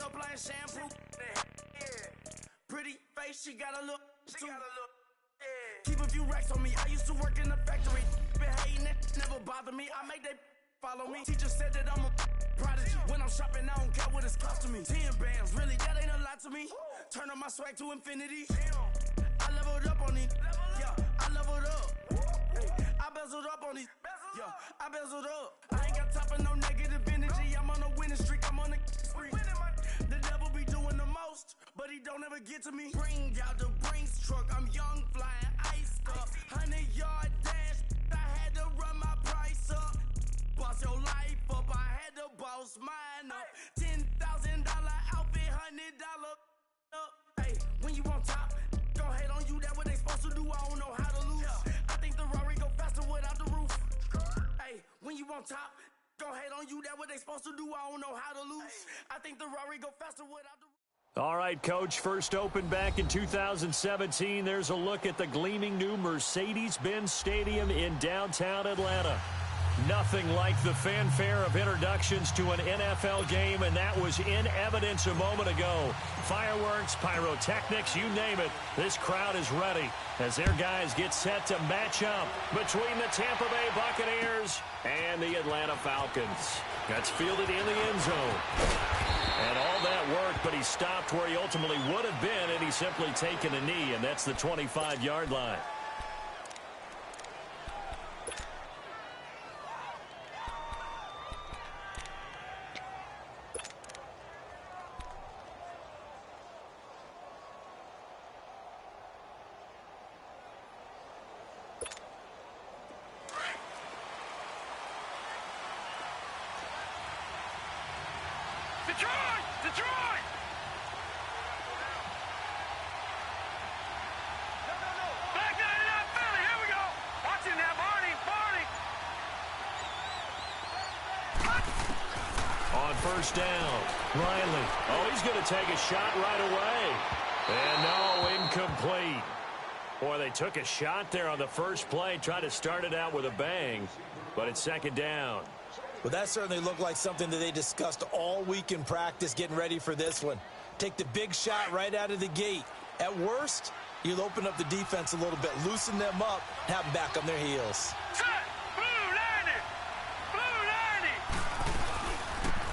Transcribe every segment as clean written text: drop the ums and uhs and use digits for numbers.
applying shampoo. Pretty face, she got a look. Keep a few racks on me. I used to work in the factory. Been hating it, never bother me. I make they follow me. Teacher said that I'm a prodigy. When I'm shopping, I don't care what it's costing me. 10 bands, really, that ain't a lot to me. Turn up my swag to infinity. I leveled up on these. Yeah, I leveled up. I bezeled up on these. Yeah, I bezeled up. I ain't got time for no negative energy. I'm on a winning streak. I'm on a spree. The devil be doing the most, but he don't ever get to me. Bring out the Brinks truck. I'm young, flying, iced up. 100-yard dash. I had to run my price up. Boss your life up. I had to boss mine up. $10,000 outfit, $100 up. Hey, when you on top, go hate on you. That what they supposed to do. I don't know how to lose. I think the Rari go faster without the roof. Hey, when you on top, go hate on you. That what they supposed to do. I don't know how to lose. I think the Rari go faster without the roof. All right, Coach, first opened back in 2017. There's a look at the gleaming new Mercedes-Benz Stadium in downtown Atlanta. Nothing like the fanfare of introductions to an NFL game, and that was in evidence a moment ago. Fireworks, pyrotechnics, you name it. This crowd is ready as their guys get set to match up between the Tampa Bay Buccaneers and the Atlanta Falcons. That's fielded in the end zone. And all that worked, but he stopped where he ultimately would have been, and he's simply taken a knee, and that's the 25-yard line. Detroit! Back 99 Philly, here we go. Watch him now, Barney. On first down, Riley. Oh, he's going to take a shot right away. And no, incomplete. Boy, they took a shot there on the first play, tried to start it out with a bang, but it's second down. Well, that certainly looked like something that they discussed all week in practice getting ready for this one. Take the big shot right out of the gate. At worst, you'll open up the defense a little bit, loosen them up, have them back on their heels.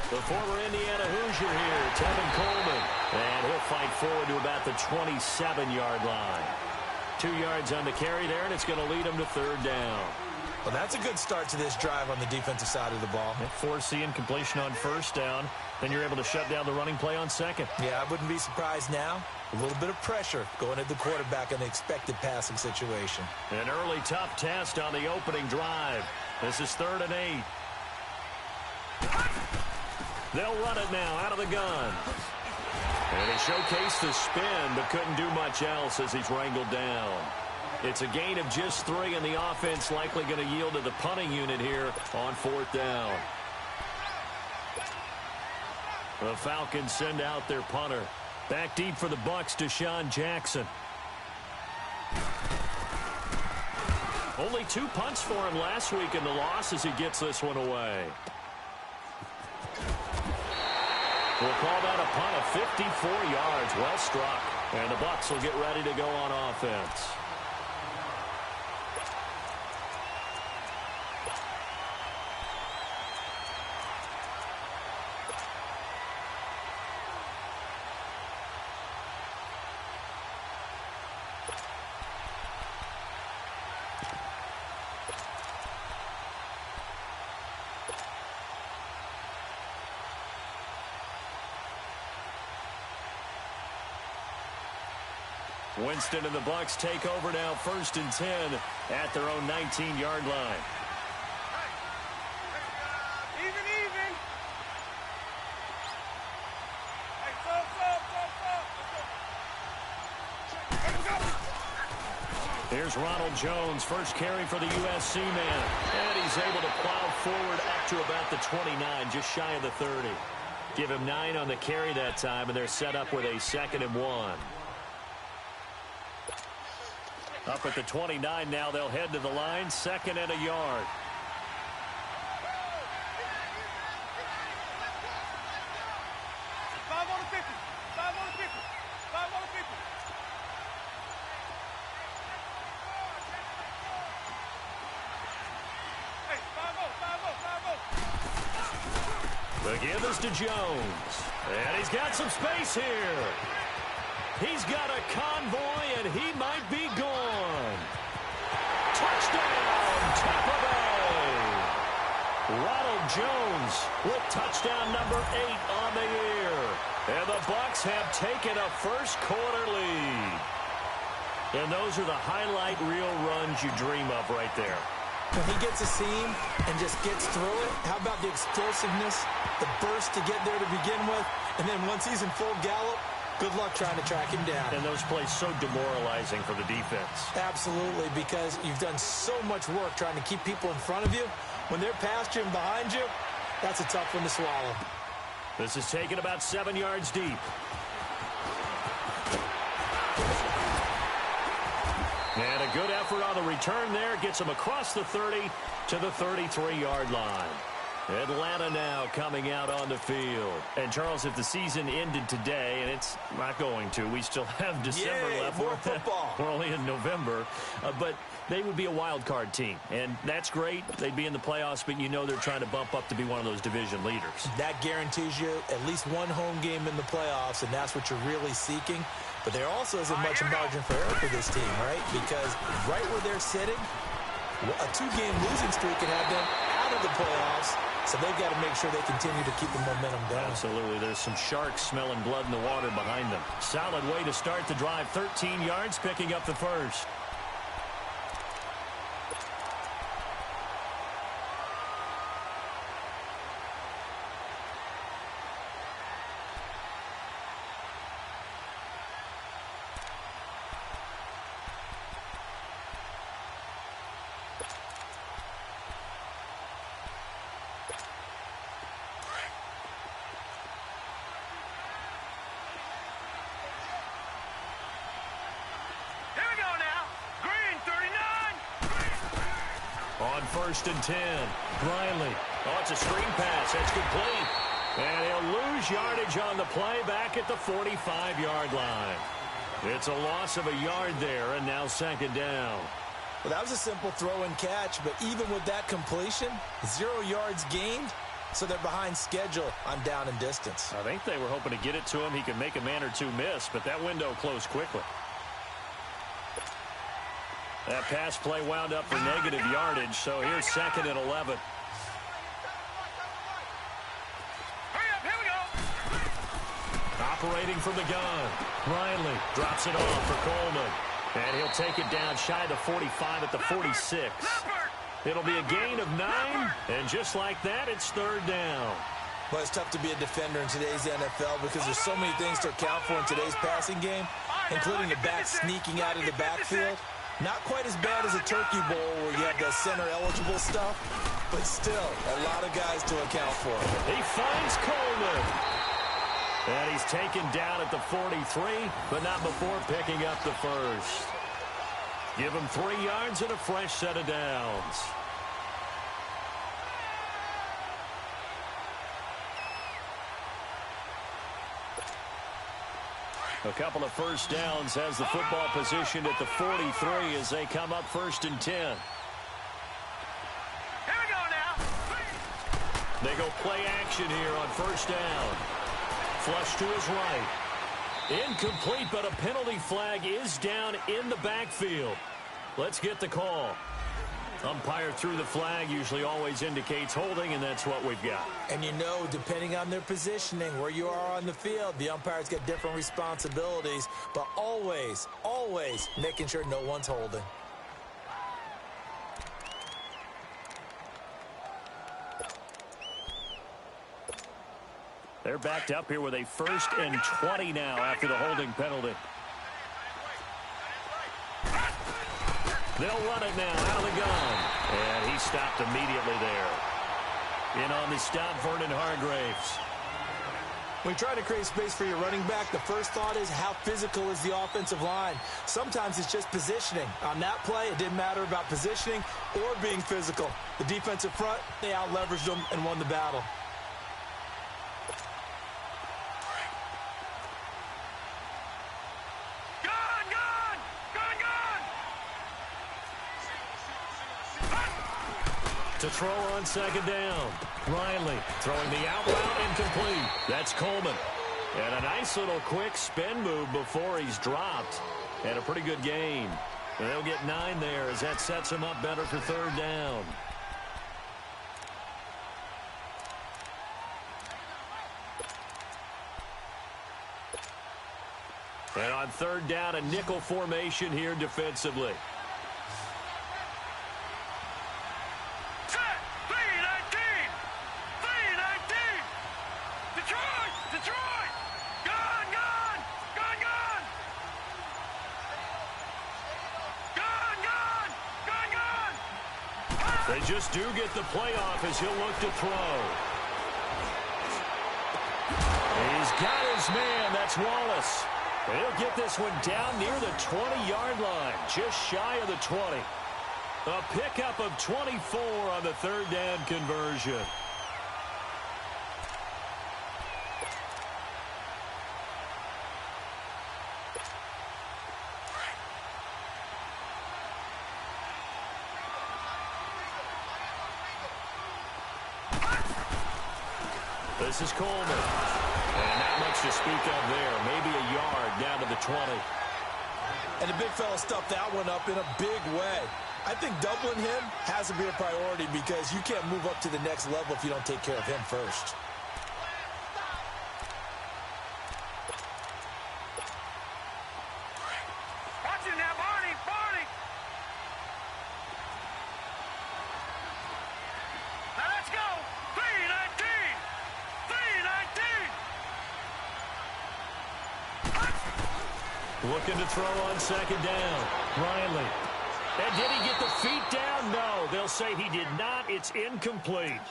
The former Indiana Hoosier here, Tevin Coleman. And he'll fight forward to about the 27-yard line. 2 yards on the carry there, and it's going to lead him to third down. Well, that's a good start to this drive on the defensive side of the ball. Force the incompletion on first down. Then you're able to shut down the running play on second. Yeah, I wouldn't be surprised now. A little bit of pressure going at the quarterback in the expected passing situation. An early tough test on the opening drive. This is 3rd and 8. They'll run it now out of the gun. And he showcased the spin, but couldn't do much else as he's wrangled down. It's a gain of just 3, and the offense likely going to yield to the punting unit here on 4th down. The Falcons send out their punter. Back deep for the Bucs, Deshaun Jackson. Only 2 punts for him last week in the loss as he gets this one away. We'll call that a punt of 54 yards. Well struck. And the Bucs will get ready to go on offense. Winston and the Bucs take over now, 1st and 10 at their own 19-yard line. Even. Here's Ronald Jones, first carry for the USC man. And he's able to plow forward up to about the 29, just shy of the 30. Give him 9 on the carry that time, and they're set up with a 2nd and 1. Up at the 29 now, they'll head to the line, 2nd and a yard. give is to Jones. And he's got some space here. He's got a convoy, and he might be gone. Touchdown, Tampa Bay. Ronald Jones with touchdown number 8 on the year. And the Bucs have taken a first-quarter lead. And those are the highlight reel runs you dream of right there. When he gets a seam and just gets through it, how about the explosiveness, the burst to get there to begin with, and then once he's in full gallop, good luck trying to track him down. And those plays so demoralizing for the defense. Absolutely, because you've done so much work trying to keep people in front of you. When they're past you and behind you, that's a tough one to swallow. This is taken about 7 yards deep. And a good effort on the return there. Gets him across the 30 to the 33-yard line. Atlanta now coming out on the field. And, Charles, if the season ended today, and it's not going to, we still have December left. More football. We're only in November. But they would be a wild card team. And that's great. They'd be in the playoffs, but you know they're trying to bump up to be one of those division leaders. That guarantees you at least one home game in the playoffs, and that's what you're really seeking. But there also isn't much margin for error for this team, right? Because right where they're sitting, a 2-game losing streak can have them out of the playoffs. So they've got to make sure they continue to keep the momentum going. Absolutely. There's some sharks smelling blood in the water behind them. Solid way to start the drive. 13 yards, picking up the first. On 1st and 10, Briley. Oh, it's a screen pass. That's complete. And he'll lose yardage on the play back at the 45-yard line. It's a loss of a yard there, and now 2nd down. Well, that was a simple throw and catch, but even with that completion, 0 yards gained, so they're behind schedule on down and distance. I think they were hoping to get it to him. He could make a man or two miss, but that window closed quickly. That pass play wound up for negative yardage, so here's 2nd and 11. Hurry up, here we go. Operating from the gun. Riley drops it off for Coleman. And he'll take it down shy of the 45 at the 46. It'll be a gain of 9, and just like that, it's 3rd down. Well, it's tough to be a defender in today's NFL because there's so many things to account for in today's passing game, including the back sneaking out of the backfield. Not quite as bad as a Turkey Bowl where you have the center-eligible stuff, but still a lot of guys to account for. He finds Coleman. And he's taken down at the 43, but not before picking up the first. Give him 3 yards and a fresh set of downs. A couple of first downs has the football positioned at the 43 as they come up 1st and 10. Here we go now. They go play action here on 1st down. Flush to his right. Incomplete, but a penalty flag is down in the backfield. Let's get the call. Umpire threw the flag, usually always indicates holding, and that's what we've got. And you know, depending on their positioning, where you are on the field, the umpires get different responsibilities, but always, always making sure no one's holding. They're backed up here with a 1st and 20 now after the holding penalty. They'll run it now out of the gun. And he stopped immediately there. In on the stop, Vernon Hargraves. When you try to create space for your running back, the first thought is how physical is the offensive line. Sometimes it's just positioning. On that play, it didn't matter about positioning or being physical. The defensive front, they out-leveraged them and won the battle. To throw on second down. Riley throwing the out route incomplete. That's Coleman. And a nice little quick spin move before he's dropped. And a pretty good gain. They'll get 9 there as that sets him up better for third down. And on third down, a nickel formation here defensively. They just do get the playoff as he'll look to throw. He's got his man. That's Wallace. He'll get this one down near the 20-yard line, just shy of the 20. A pickup of 24 on the third down conversion. This is Coleman. And not much to speak of there. Maybe a yard down to the 20. And the big fella stuffed that one up in a big way. I think doubling him has to be a priority because you can't move up to the next level if you don't take care of him first. Watch it now, Barney! Barney! Now let's go! 3-19! 3-19! Looking to throw on second down. Riley. And did he get the feet down? No, they'll say he did not. It's incomplete.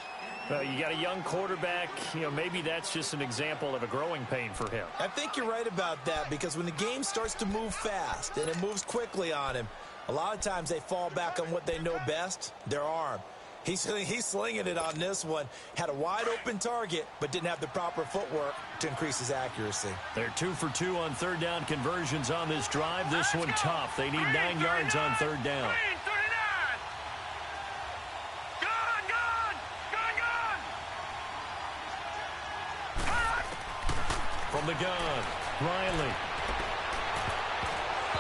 You got a young quarterback. Maybe that's just an example of a growing pain for him. I think you're right about that because when the game starts to move fast and it moves quickly on him, a lot of times they fall back on what they know best, their arm. He's slinging it on this one. Had a wide-open target, but didn't have the proper footwork to increase his accuracy. They're 2 for 2 on third down conversions on this drive. This one tough. They need 9 yards on third down. From the gun, Riley.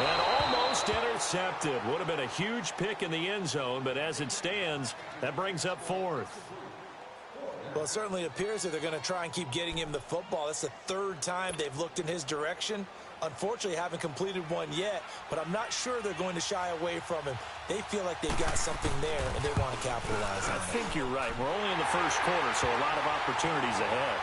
And almost intercepted. Would have been a huge pick in the end zone, but as it stands, that brings up fourth. Well, it certainly appears that they're going to try and keep getting him the football. That's the third time they've looked in his direction. Unfortunately, haven't completed one yet, but I'm not sure they're going to shy away from him. They feel like they've got something there, and they want to capitalize on it. I think you're right. We're only in the first quarter, so a lot of opportunities ahead.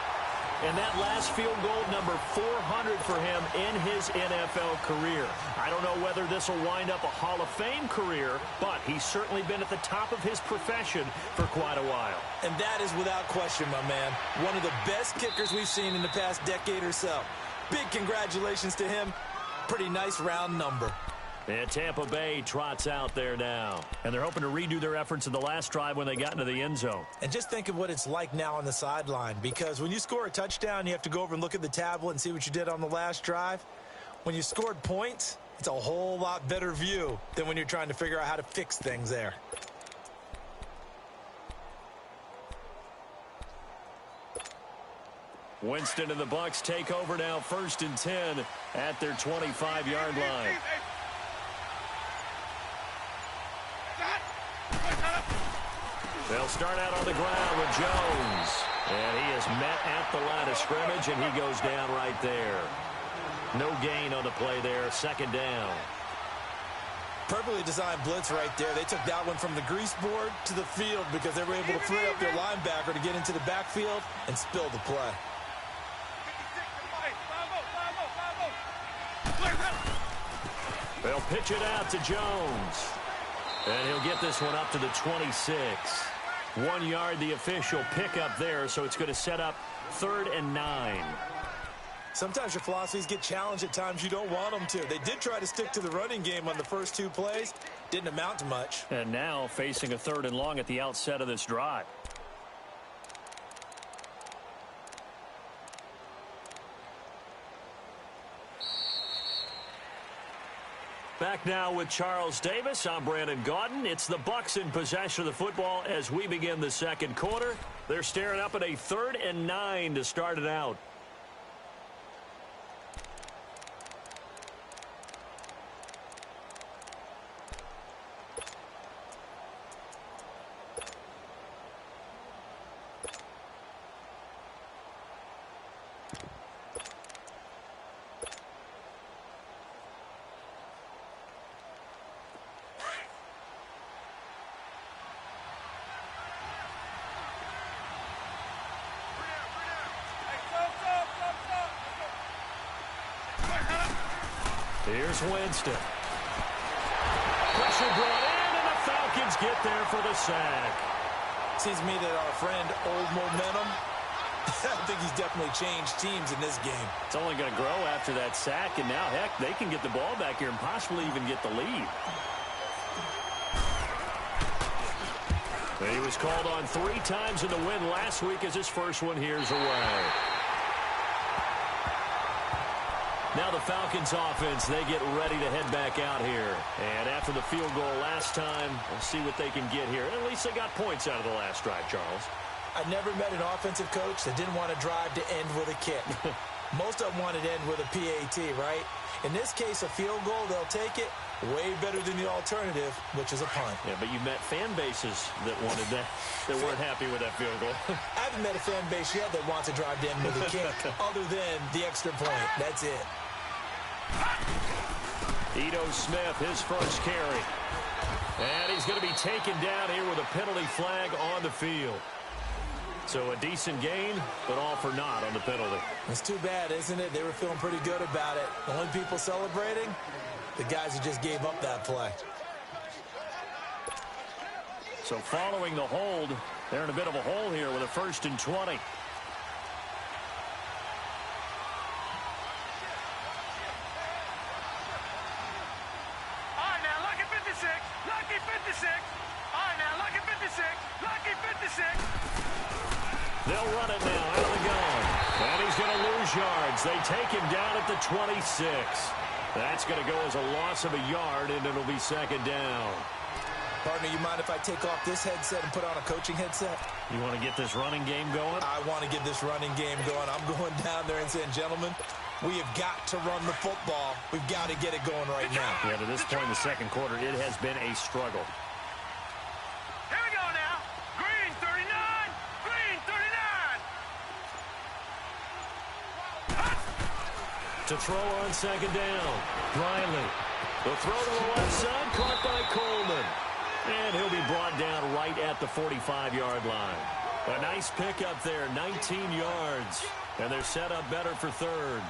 And that last field goal, number 400 for him in his NFL career. I don't know whether this will wind up a Hall of Fame career, but he's certainly been at the top of his profession for quite a while. And that is without question, my man. One of the best kickers we've seen in the past decade or so. Big congratulations to him. Pretty nice round number. And Tampa Bay trots out there now. And they're hoping to redo their efforts in the last drive when they got into the end zone. And just think of what it's like now on the sideline. Because when you score a touchdown, you have to go over and look at the tablet and see what you did on the last drive. When you scored points, it's a whole lot better view than when you're trying to figure out how to fix things there. Winston and the Bucs take over now, 1st and 10 at their 25-yard line. They'll start out on the ground with Jones. And he is met at the line of scrimmage, and he goes down right there. No gain on the play there, 2nd down. Perfectly designed blitz right there. They took that one from the grease board to the field because they were able to free up their linebacker to get into the backfield and spill the play. They'll pitch it out to Jones. And he'll get this one up to the 26. 1 yard, the official pickup there, so it's going to set up 3rd and 9. Sometimes your philosophies get challenged at times you don't want them to. They did try to stick to the running game on the first 2 plays. Didn't amount to much. And now facing a 3rd and long at the outset of this drive. Back now with Charles Davis. I'm Brandon Gaudin. It's the Bucs in possession of the football as we begin the second quarter. They're staring up at a 3rd and 9 to start it out. Here's Winston. Pressure brought in, and the Falcons get there for the sack. Seems to me that our friend Old Momentum, I think he's definitely changed teams in this game. It's only going to grow after that sack, and now, heck, they can get the ball back here and possibly even get the lead. He was called on 3 times in the win last week as his first one here's away. Now the Falcons offense, they get ready to head back out here. And after the field goal last time, we'll see what they can get here. At least they got points out of the last drive, Charles. I've never met an offensive coach that didn't want to drive to end with a kick. Most of them wanted to end with a PAT, right? In this case, a field goal, they'll take it. Way better than the alternative, which is a punt. Yeah, but you met fan bases that wanted that, that weren't happy with that field goal. I haven't met a fan base yet that wants to drive to end with a kick, other than the extra point. That's it. Ito Smith, his first carry. And he's going to be taken down here with a penalty flag on the field. So a decent gain, but all for naught on the penalty. It's too bad, isn't it? They were feeling pretty good about it. The only people celebrating, the guys who just gave up that play. So following the hold, they're in a bit of a hole here with a 1st and 20. Lucky 56. All right, now, lucky 56. Lucky 56. They'll run it now out of the gun. And he's going to lose yards. They take him down at the 26. That's going to go as a loss of a yard, and it'll be 2nd down. Partner, you mind if I take off this headset and put on a coaching headset? You want to get this running game going? I want to get this running game going. I'm going down there and saying, gentlemen, we have got to run the football. We've got to get it going right now. Yeah, to this point in the second quarter, it has been a struggle. Here we go now. Green 39. Green 39. To throw on 2nd down. Riley. The throw to the left side, caught by Coleman. And he'll be brought down right at the 45-yard line. A nice pickup there, 19 yards. And they're set up better for 3rd.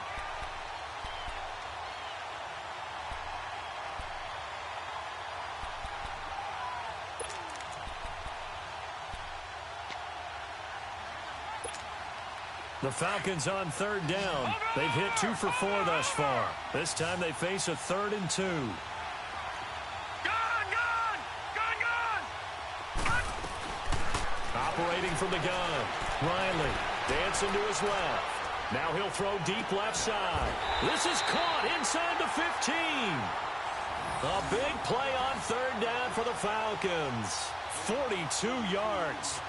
The Falcons on 3rd down. They've hit 2 for 4 thus far. This time they face a 3rd and 2. Operating from the gun. Riley dancing to his left. Now he'll throw deep left side. This is caught inside the 15. A big play on 3rd down for the Falcons. 42 yards.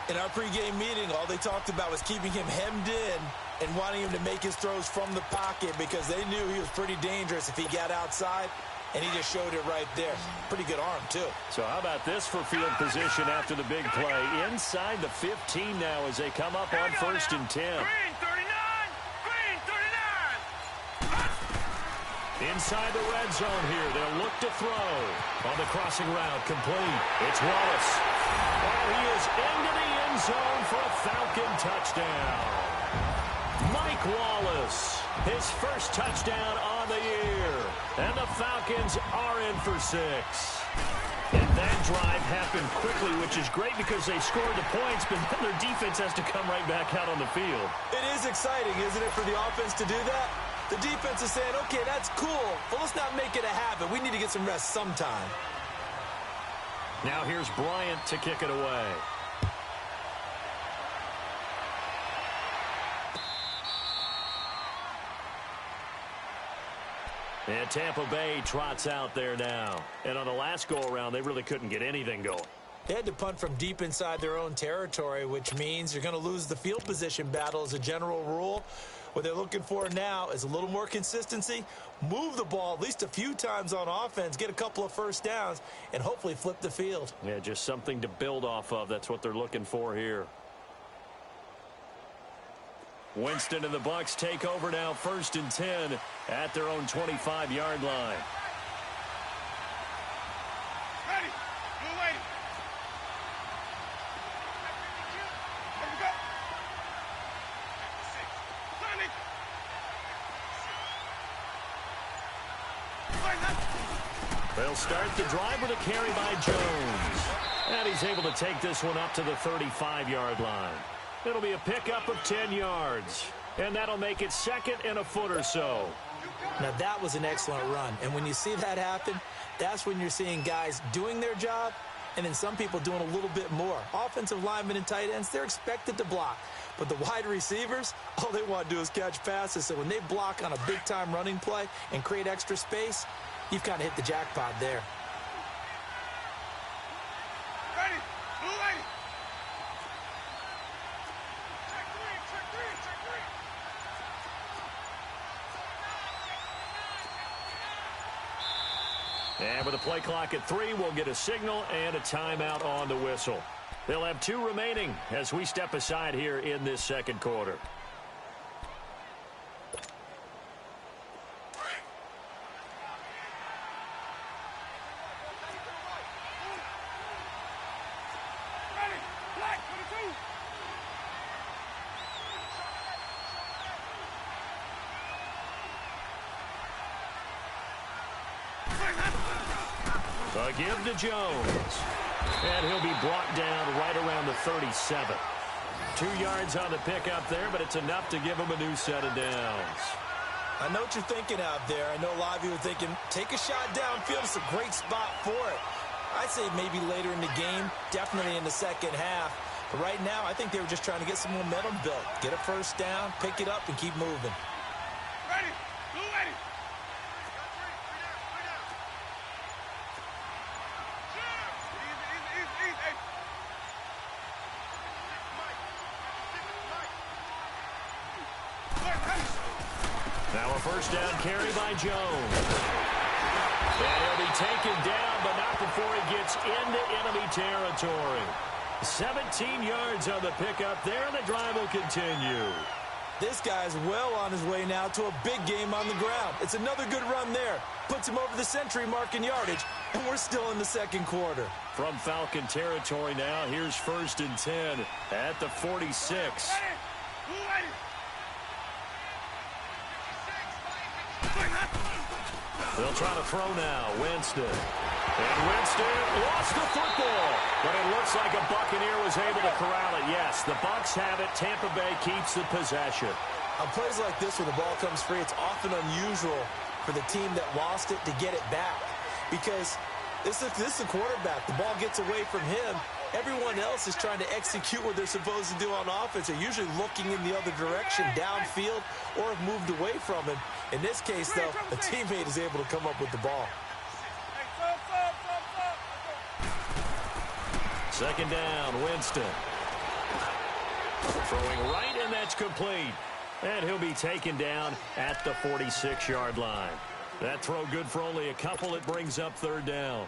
In our pregame meeting, all they talked about was keeping him hemmed in and wanting him to make his throws from the pocket because they knew he was pretty dangerous if he got outside, and he just showed it right there. Pretty good arm, too. So how about this for field position after the big play? Inside the 15 now as they come up on 1st and 10. Green 39. Green 39. Inside the red zone here. They'll look to throw. On the crossing route, complete. It's Wallace. Oh, he is into the end zone for a Falcon touchdown. Mike Wallace, his first touchdown on the year. And the Falcons are in for 6. And that drive happened quickly, which is great because they scored the points, but then their defense has to come right back out on the field. It is exciting, isn't it, for the offense to do that? The defense is saying, okay, that's cool, but let's not make it a habit. We need to get some rest sometime. Now here's Bryant to kick it away. And Tampa Bay trots out there now. And on the last go-around, they really couldn't get anything going. They had to punt from deep inside their own territory, which means you're going to lose the field position battle as a general rule. What they're looking for now is a little more consistency, move the ball at least a few times on offense, get a couple of first downs, and hopefully flip the field. Yeah, just something to build off of. That's what they're looking for here. Winston and the Bucs take over now, 1st and 10 at their own 25-yard line. Ready. Blue lady. Let me go. They'll start the drive with a carry by Jones. And he's able to take this one up to the 35-yard line. It'll be a pickup of 10 yards. And that'll make it 2nd and a foot or so. Now, that was an excellent run. And when you see that happen, that's when you're seeing guys doing their job and then some people doing a little bit more. Offensive linemen and tight ends, they're expected to block. But the wide receivers, all they want to do is catch passes. So when they block on a big-time running play and create extra space, you've kind of hit the jackpot there. Ready. Blue lady. Check three. And with a play clock at 3, we'll get a signal and a timeout on the whistle. They'll have 2 remaining as we step aside here in this second quarter. A give to Jones. And he'll be brought down right around the 37. 2 yards on the pickup there, but it's enough to give him a new set of downs. I know what you're thinking out there. I know a lot of you are thinking, take a shot downfield. It's a great spot for it. I'd say maybe later in the game, definitely in the second half. But right now, I think they were just trying to get some momentum built. Get a first down, pick it up, and keep moving. Ready. Blue lady. Now a first down carry by Jones. And he'll be taken down, but not before he gets into enemy territory. 17 yards on the pickup there, and the drive will continue. This guy's well on his way now to a big game on the ground. It's another good run there. Puts him over the century mark in yardage, and we're still in the second quarter. From Falcon territory now, here's 1st and 10 at the 46. They'll try to throw now. Winston. And Winston lost the football. But it looks like a Buccaneer was able to corral it. Yes, the Bucs have it. Tampa Bay keeps the possession. On plays like this where the ball comes free, it's often unusual for the team that lost it to get it back. Because this is the quarterback. The ball gets away from him. Everyone else is trying to execute what they're supposed to do on offense. They're usually looking in the other direction, downfield, or have moved away from him. In this case, though, a teammate is able to come up with the ball. Second down, Winston. Throwing right, and that's complete. And he'll be taken down at the 46-yard line. That throw good for only a couple. It brings up 3rd down.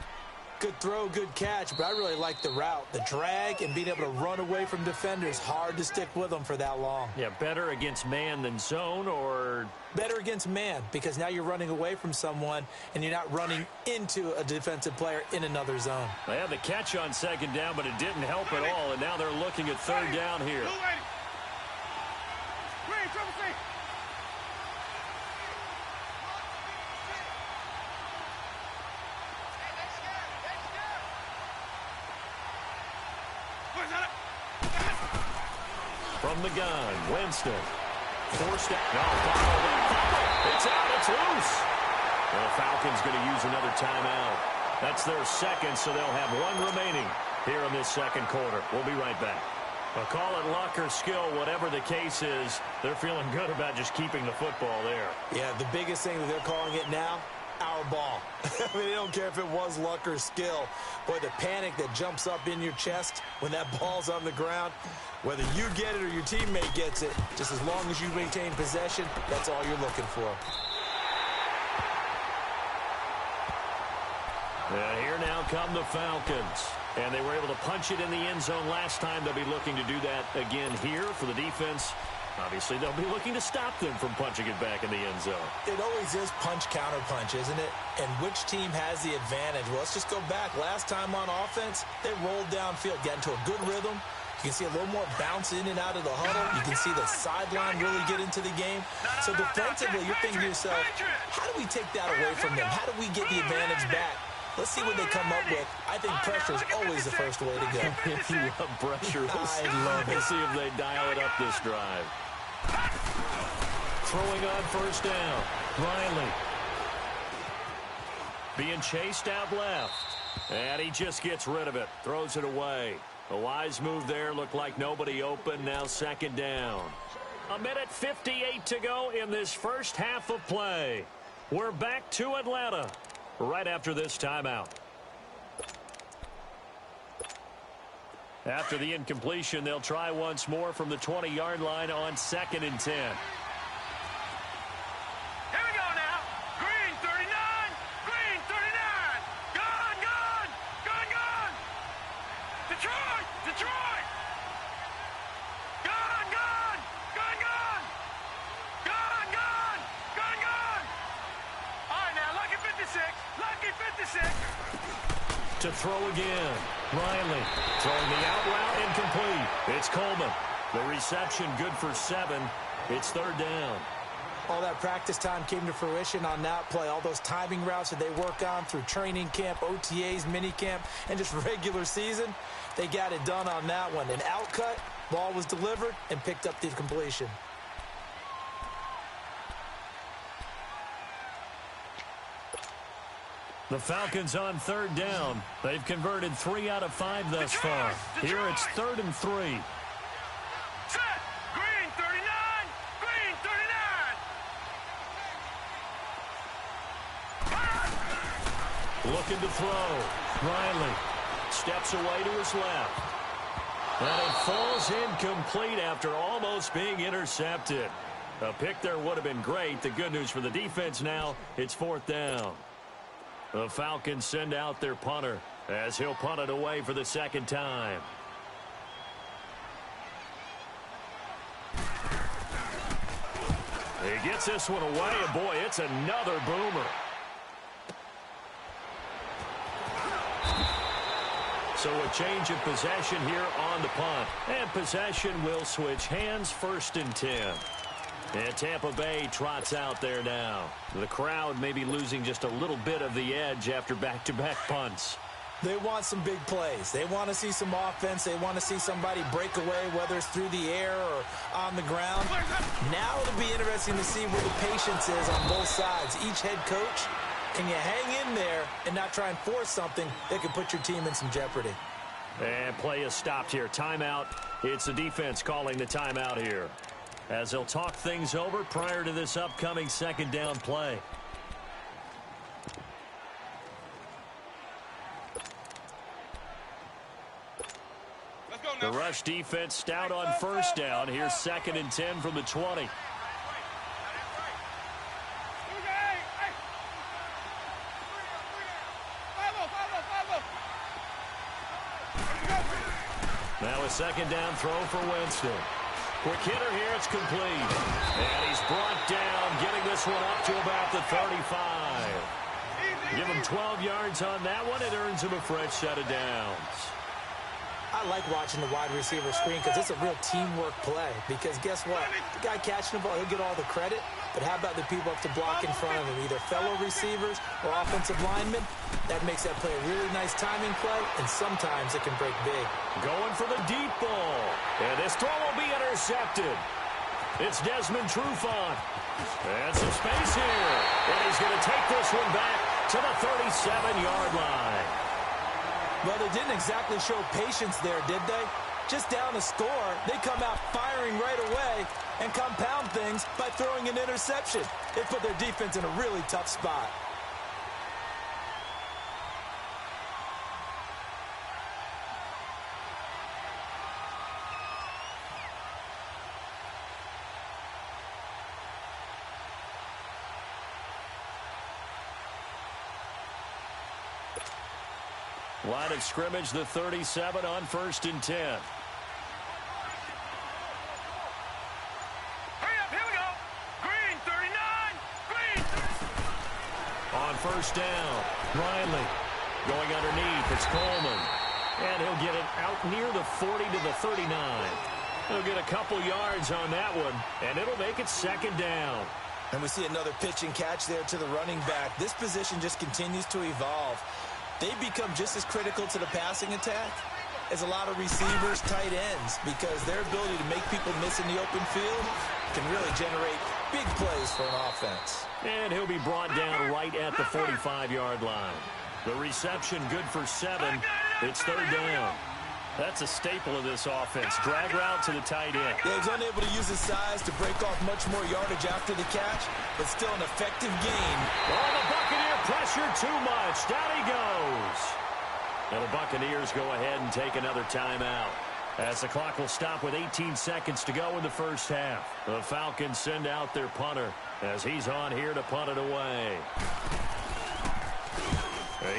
Good throw, good catch, but I really like the route. The drag and being able to run away from defenders, hard to stick with them for that long. Yeah, better against man than zone, or? Better against man, because now you're running away from someone and you're not running into a defensive player in another zone. They had the catch on 2nd down, but it didn't help at all, and now they're looking at 3rd down here. From the gun, Winston. Forced out. No, it's out. It's loose. Well, the Falcons going to use another timeout. That's their second, so they'll have 1 remaining here in this second quarter. We'll be right back. Well, call it luck or skill, whatever the case is, they're feeling good about just keeping the football there. Yeah, the biggest thing that they're calling it now, our ball. I mean, they don't care if it was luck or skill. Boy, the panic that jumps up in your chest when that ball's on the ground, whether you get it or your teammate gets it, just as long as you maintain possession, that's all you're looking for. And here now come the Falcons. And they were able to punch it in the end zone last time. They'll be looking to do that again here for the defense. Obviously, they'll be looking to stop them from punching it back in the end zone. It always is punch-counter-punch, isn't it? And which team has the advantage? Well, let's just go back. Last time on offense, they rolled downfield, got into a good rhythm. You can see a little more bounce in and out of the huddle. You can see the sideline really get into the game. So defensively, you're thinking to yourself, how do we take that away from them? How do we get the advantage back? Let's see what they come up with. I think pressure is always the first way to go. You love pressure. I love it. Let's see if they dial it up this drive. Throwing on first down. Riley. Being chased out left. And he just gets rid of it. Throws it away. A wise move there. Looked like nobody open. Now second down. 1:58 to go in this first half of play. We're back to Atlanta right after this timeout. After the incompletion, they'll try once more from the 20-yard line on 2nd and 10. Here we go now. Green 39. Green 39. Gone, gone. Gone, gone. Detroit. Detroit. Gone, gone. Gone, gone. Gone, gone. Gone, gone. All right, now, lucky 56. Lucky 56. To throw again. Riley throwing the out route incomplete. It's Coleman. The reception good for 7. It's 3rd down. All that practice time came to fruition on that play. All those timing routes that they work on through training camp, OTAs, minicamp, and just regular season, they got it done on that one. An out cut, ball was delivered, and picked up the completion. The Falcons on 3rd down. They've converted 3 out of 5 thus far. Here it's 3rd and 3. Set. Green 39. Green 39. Looking to throw. Riley steps away to his left. And it falls incomplete after almost being intercepted. A pick there would have been great. The good news for the defense now, it's 4th down. The Falcons send out their punter as he'll punt it away for the 2nd time. He gets this one away, and boy, it's another boomer. So a change of possession here on the punt. And possession will switch hands, 1st and 10. And Tampa Bay trots out there now. The crowd may be losing just a little bit of the edge after back-to-back punts. They want some big plays. They want to see some offense. They want to see somebody break away, whether it's through the air or on the ground. Now it'll be interesting to see where the patience is on both sides. Each head coach, can you hang in there and not try and force something that could put your team in some jeopardy? And play is stopped here. Timeout. It's the defense calling the timeout here, as they'll talk things over prior to this upcoming 2nd down play. The rush defense stout on 1st down. Here's 2nd and 10 from the 20. Now a 2nd down throw for Winston. Quick hitter here, it's complete. And he's brought down, getting this one up to about the 35. Give him 12 yards on that one. It earns him a fresh set of downs. I like watching the wide receiver screen because it's a real teamwork play. Because guess what? The guy catching the ball, he'll get all the credit. But how about the people up to block in front of him, either fellow receivers or offensive linemen? That makes that play a really nice timing play, and sometimes it can break big. Going for the deep ball. And this throw will be intercepted. It's Desmond Trufant. And some space here. And he's going to take this one back to the 37-yard line. Well, they didn't exactly show patience there, did they? Just down a score, they come out firing right away and compound things by throwing an interception. They put their defense in a really tough spot. Line of scrimmage, the 37 on 1st and 10. Hurry up, here we go. Green, 39. Green. On 1st down, Riley going underneath. It's Coleman. And he'll get it out near the 40 to the 39. He'll get a couple yards on that one, and it'll make it 2nd down. And we see another pitch and catch there to the running back. This position just continues to evolve. They become just as critical to the passing attack as a lot of receivers, tight ends, because their ability to make people miss in the open field can really generate big plays for an offense. And he'll be brought down right at the 45-yard line. The reception good for 7. It's 3rd down. That's a staple of this offense. Drag route to the tight end. Yeah, he's unable to use his size to break off much more yardage after the catch, but still an effective gain. Oh, the Buccaneer pressure too much. Down he goes. And the Buccaneers go ahead and take another timeout, as the clock will stop with 18 seconds to go in the first half. The Falcons send out their punter as he's on here to punt it away.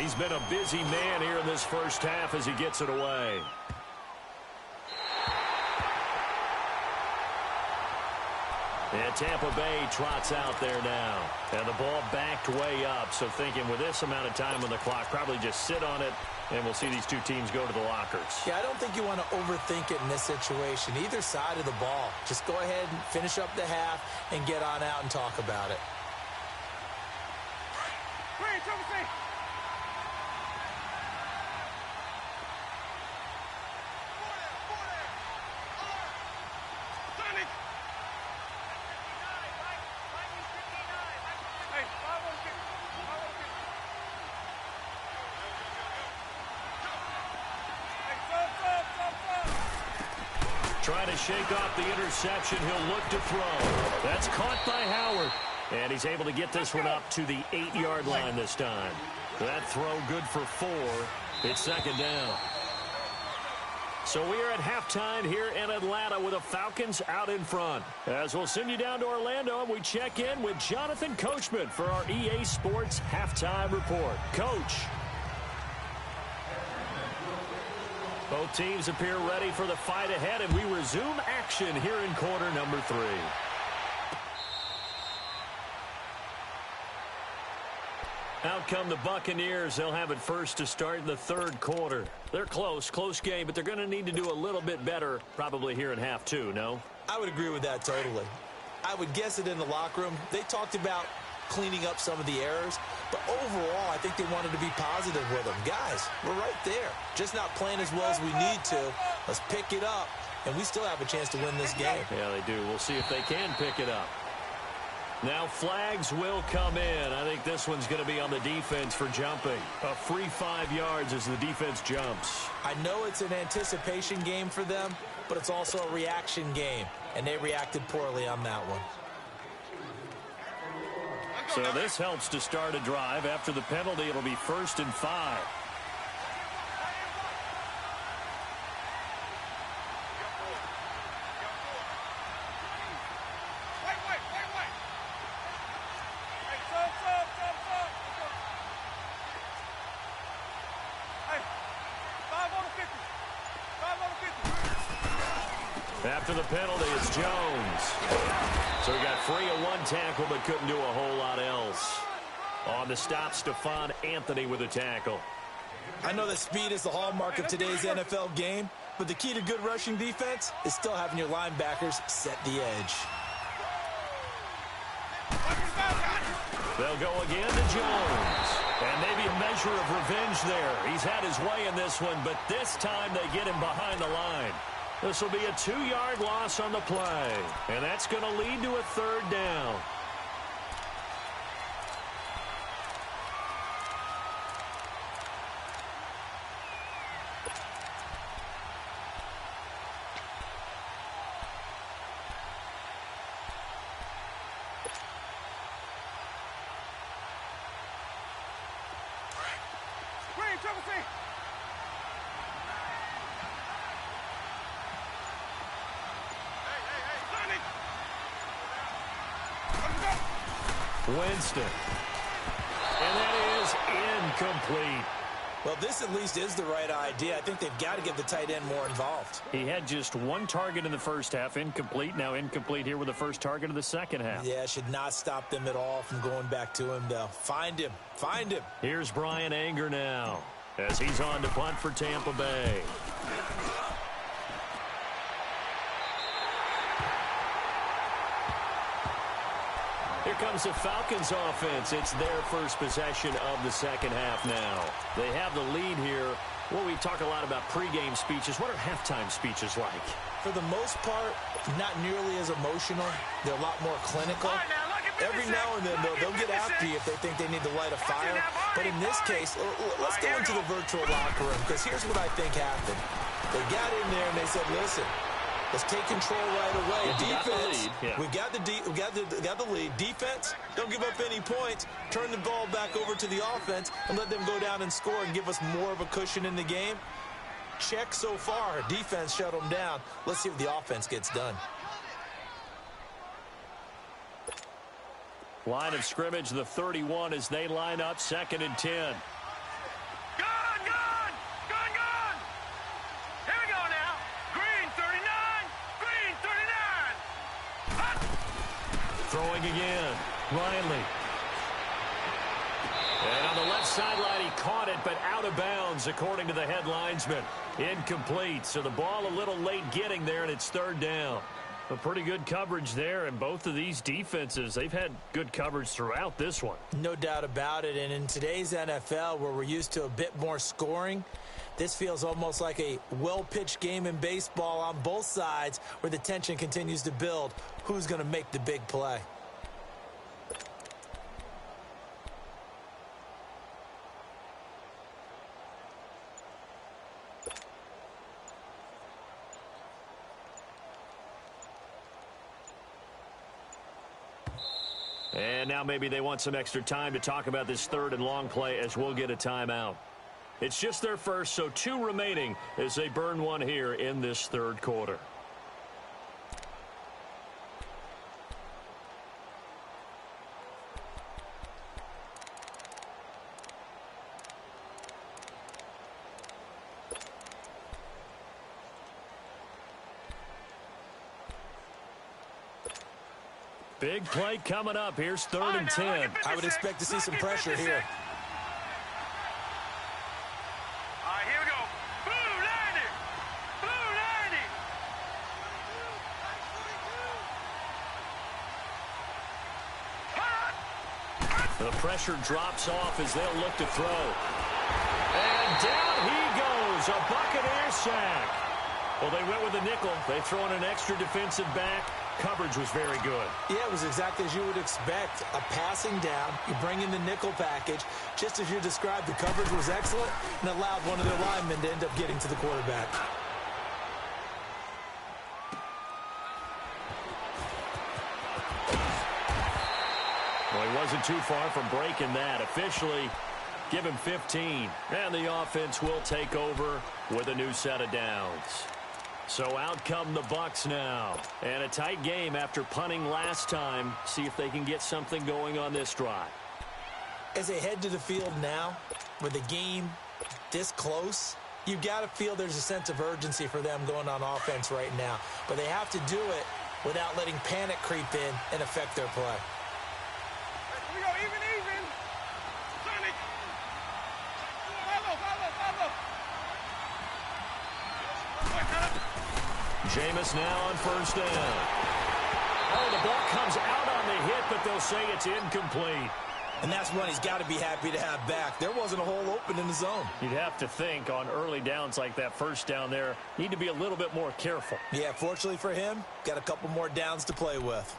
He's been a busy man here in this first half as he gets it away. And Tampa Bay trots out there now. And the ball backed way up. So thinking with this amount of time on the clock, probably just sit on it, and we'll see these two teams go to the lockers. Yeah, I don't think you want to overthink it in this situation. Either side of the ball. Just go ahead and finish up the half and get on out and talk about it. Green, triple C. Trying to shake off the interception. He'll look to throw. That's caught by Howard. And he's able to get this one up to the 8-yard line this time. That throw good for 4. It's 2nd down. So we are at halftime here in Atlanta with the Falcons out in front. As we'll send you down to Orlando, and we check in with Jonathan Coachman for our EA Sports Halftime Report. Coach. Both teams appear ready for the fight ahead, and we resume action here in quarter number 3. Out come the Buccaneers. They'll have it first to start in the 3rd quarter. They're close game, but they're going to need to do a little bit better probably here in half 2, no? I would agree with that totally. I would guess it in the locker room. They talked about cleaning up some of the errors, but overall, I think they wanted to be positive with them. Guys, we're right there. Just not playing as well as we need to. Let's pick it up, and we still have a chance to win this game. Yeah, they do. We'll see if they can pick it up. Now flags will come in. I think this one's going to be on the defense for jumping. A free 5 yards as the defense jumps. I know it's an anticipation game for them, but it's also a reaction game, and they reacted poorly on that one. So this helps to start a drive. After the penalty, it'll be 1st and 5. After the penalty, it's Jones. So he got free of 1 tackle, but couldn't do a whole lot else. On the stop, Stephon Anthony with a tackle. I know that speed is the hallmark of today's NFL game, but the key to good rushing defense is still having your linebackers set the edge. They'll go again to Jones. And maybe a measure of revenge there. He's had his way in this one, but this time they get him behind the line. This will be a 2-yard loss on the play. And that's going to lead to a 3rd down. Winston. And that is incomplete. Well, this at least is the right idea. I think they've got to get the tight end more involved. He had just one target in the first half, incomplete. Now incomplete here with the first target of the second half. Yeah, should not stop them at all from going back to him, though. Find him. Find him. Here's Brian Anger now as he's on to punt for Tampa Bay. Here comes the Falcons offense. It's their first possession of the second half now. They have the lead here. Well, we talk a lot about pregame speeches. What are halftime speeches like? For the most part, not nearly as emotional. They're a lot more clinical. Every now and then, though, they'll get after you if they think they need to light a fire. But in this case, let's go into the virtual locker room, because here's what I think happened. They got in there and they said, listen, let's take control right away. Defense, we got the lead. Defense, don't give up any points. Turn the ball back over to the offense and let them go down and score and give us more of a cushion in the game. Check so far. Defense shut them down. Let's see if the offense gets done. Line of scrimmage, the 31 as they line up, 2nd and 10. Gone! Here we go now. Green 39. Green 39. Hot. Throwing again. Riley. And on the left sideline, he caught it, but out of bounds, according to the head linesman. Incomplete. So the ball a little late getting there, and it's 3rd down. A pretty good coverage there, and both of these defenses, they've had good coverage throughout this one. No doubt about it, and in today's NFL, where we're used to a bit more scoring, this feels almost like a well-pitched game in baseball on both sides where the tension continues to build. Who's going to make the big play? And now maybe they want some extra time to talk about this 3rd and long play as we'll get a timeout. It's just their first, so 2 remaining as they burn one here in this 3rd quarter. Big play coming up. Here's 3rd and 10. I would expect to see some pressure here. All right, here we go. Blue 90. Blue 90. The pressure drops off as they'll look to throw. And down he goes. A Buccaneer sack. Well, they went with a nickel. They throw in an extra defensive back. Coverage was very good. Yeah, it was exactly as you would expect. A passing down, you bring in the nickel package. Just as you described, the coverage was excellent and allowed one of their linemen to end up getting to the quarterback. Well, he wasn't too far from breaking that. Officially, give him 15. And the offense will take over with a new set of downs. So out come the Bucs now. And a tight game after punting last time. See if they can get something going on this drive. As they head to the field now, with the game this close, you've got to feel there's a sense of urgency for them going on offense right now. But they have to do it without letting panic creep in and affect their play. Here we go, even. Sonic. Follow. Jameis now on 1st down. Oh, the ball comes out on the hit, but they'll say it's incomplete. And that's one he's got to be happy to have back. There wasn't a hole open in the zone. You'd have to think on early downs like that 1st down there, need to be a little bit more careful. Yeah, fortunately for him, got a couple more downs to play with.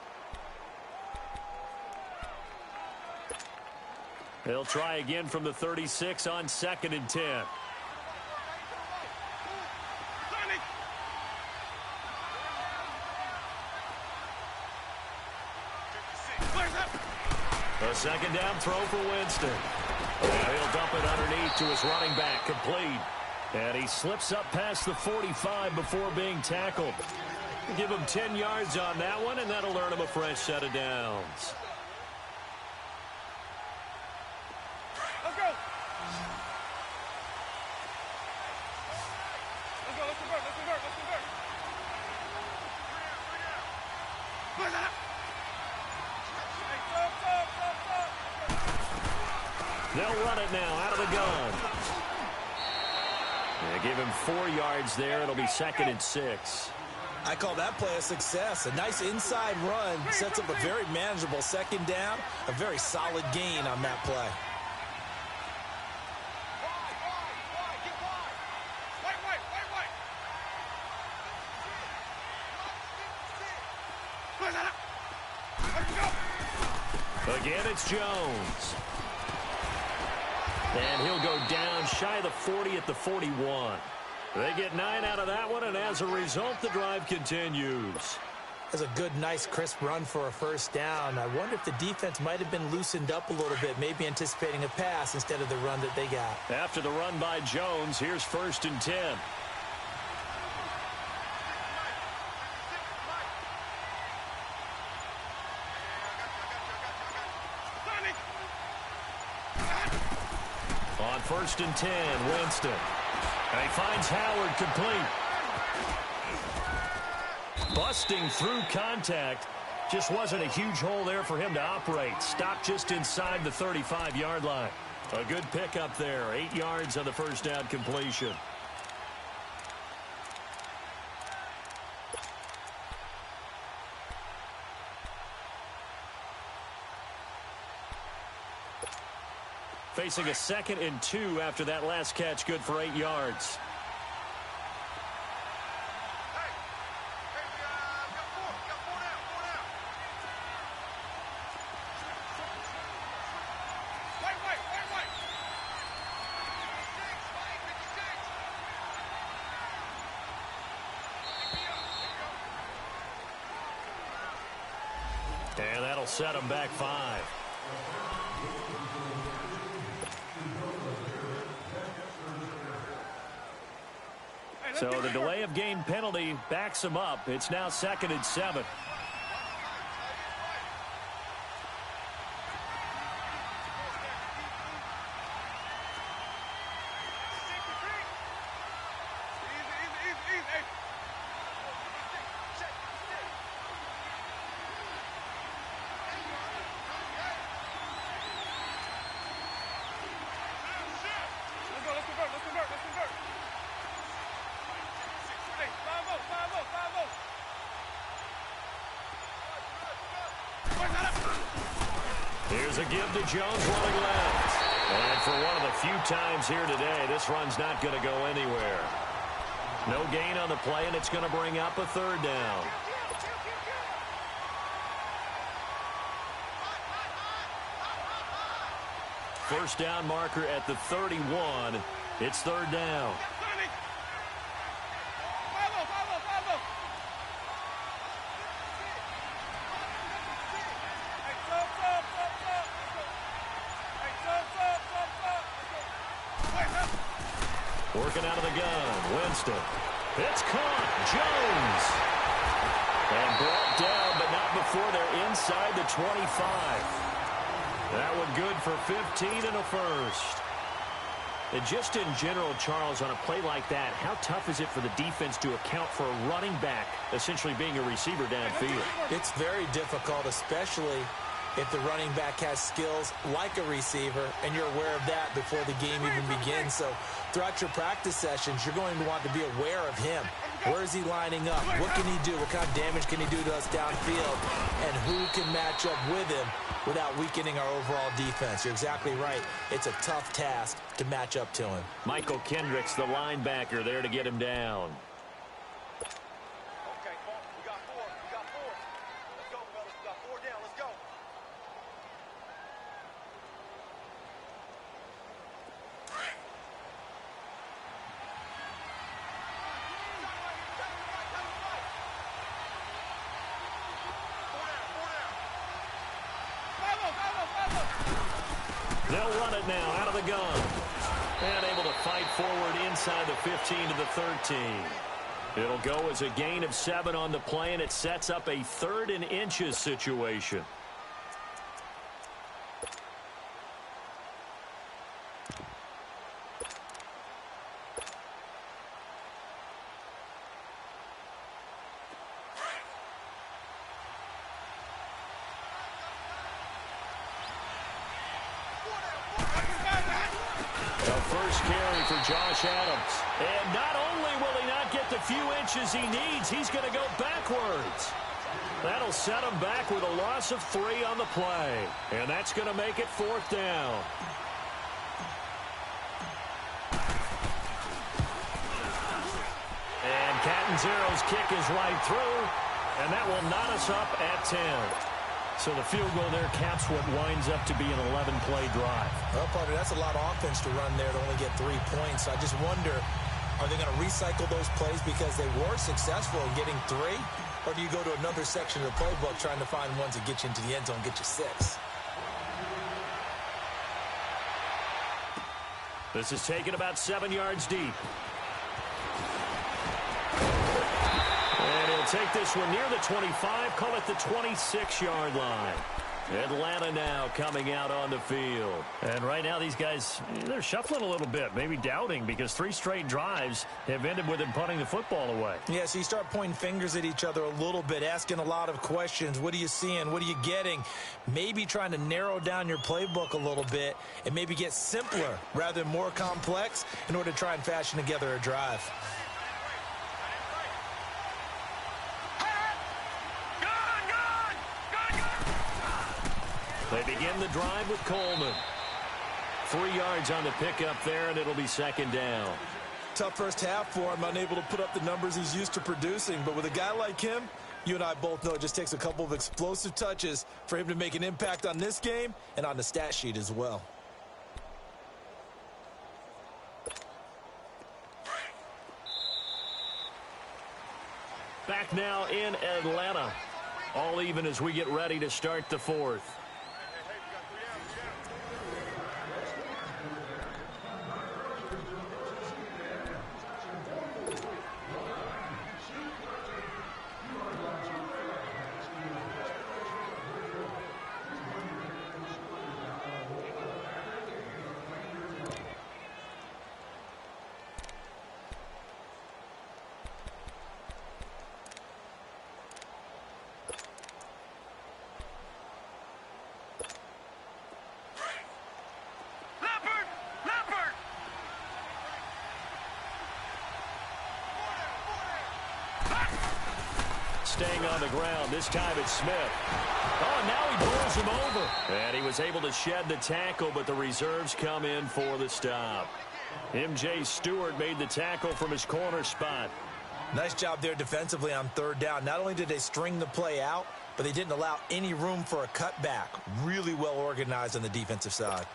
They'll try again from the 36 on 2nd and 10. A 2nd down throw for Winston. And he'll dump it underneath to his running back, complete. And he slips up past the 45 before being tackled. Give him 10 yards on that one, and that'll earn him a fresh set of downs. They'll run it now out of the gun. They give him 4 yards there. It'll be 2nd and 6. I call that play a success. A nice inside run sets up a very manageable 2nd down. A very solid gain on that play. Again, it's Jones. And he'll go down shy of the 40 at the 41. They get 9 out of that one, and as a result, the drive continues. That's a good, nice, crisp run for a 1st down. I wonder if the defense might have been loosened up a little bit, maybe anticipating a pass instead of the run that they got. After the run by Jones, here's 1st and 10. On 1st and 10, Winston. And he finds Howard complete. Busting through contact. Just wasn't a huge hole there for him to operate. Stopped just inside the 35-yard line. A good pickup there. 8 yards on the 1st down completion. Facing a 2nd and 2 after that last catch, good for 8 yards. And that'll set him back 5. So the delay of game penalty backs him up. It's now 2nd and 7. Here's a give to Jones running left. And for one of the few times here today, this run's not going to go anywhere. No gain on the play, and it's going to bring up a 3rd down. First down marker at the 31. It's 3rd down. Working out of the gun, Winston. It's caught, Jones. And brought down, but not before they're inside the 25. That one good for 15 and a 1st. And just in general, Charles, on a play like that, how tough is it for the defense to account for a running back essentially being a receiver downfield? It's very difficult, especially if the running back has skills like a receiver, and you're aware of that before the game even begins. So throughout your practice sessions, you're going to want to be aware of him. Where is he lining up? What can he do? What kind of damage can he do to us downfield? And who can match up with him without weakening our overall defense? You're exactly right. It's a tough task to match up to him. Michael Kendricks, the linebacker, there to get him down. They'll run it now out of the gun. And able to fight forward inside the 15 to the 13. It'll go as a gain of 7 on the play, and it sets up a 3rd and inches situation. first carry for Josh Adams. And not only will he not get the few inches he needs, he's going to go backwards. That'll set him back with a loss of 3 on the play. And that's going to make it 4th down. And Catanzero's kick is right through, and that will knot us up at 10. So the field goal there caps what winds up to be an 11-play drive. Well, partner, that's a lot of offense to run there to only get 3 points. I just wonder, are they going to recycle those plays because they were successful in getting 3? Or do you go to another section of the playbook trying to find ones that get you into the end zone, get you 6? This is taken about 7 yards deep. And he'll take this one near the 25, call it the 26-yard line. Atlanta now coming out on the field. And right now these guys, they're shuffling a little bit, maybe doubting, because 3 straight drives have ended with them punting the football away. Yeah, so you start pointing fingers at each other a little bit, asking a lot of questions. What are you seeing? What are you getting? Maybe trying to narrow down your playbook a little bit and maybe get simpler rather than more complex in order to try and fashion together a drive. They begin the drive with Coleman. 3 yards on the pickup there, and it'll be 2nd down. Tough first half for him, unable to put up the numbers he's used to producing. But with a guy like him, you and I both know it just takes a couple of explosive touches for him to make an impact on this game and on the stat sheet as well. Back now in Atlanta. All even as we get ready to start the 4th. Staying on the ground. This time it's Smith. Oh, and now he bowls him over. And he was able to shed the tackle, but the reserves come in for the stop. M.J. Stewart made the tackle from his corner spot. Nice job there defensively on 3rd down. Not only did they string the play out, but they didn't allow any room for a cutback. Really well organized on the defensive side.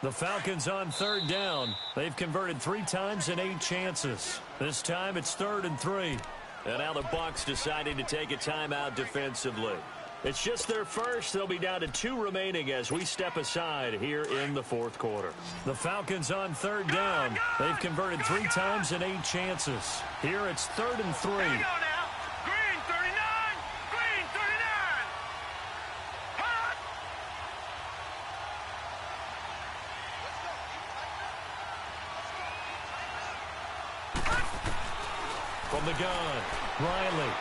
The Falcons on 3rd down. They've converted 3 times in 8 chances. This time it's 3rd and 3. And now the Bucs deciding to take a timeout defensively. It's just their first. They'll be down to 2 remaining as we step aside here in the 4th quarter. The Falcons on 3rd down. They've converted 3 times in 8 chances. Here it's 3rd and 3. From the gun, Riley.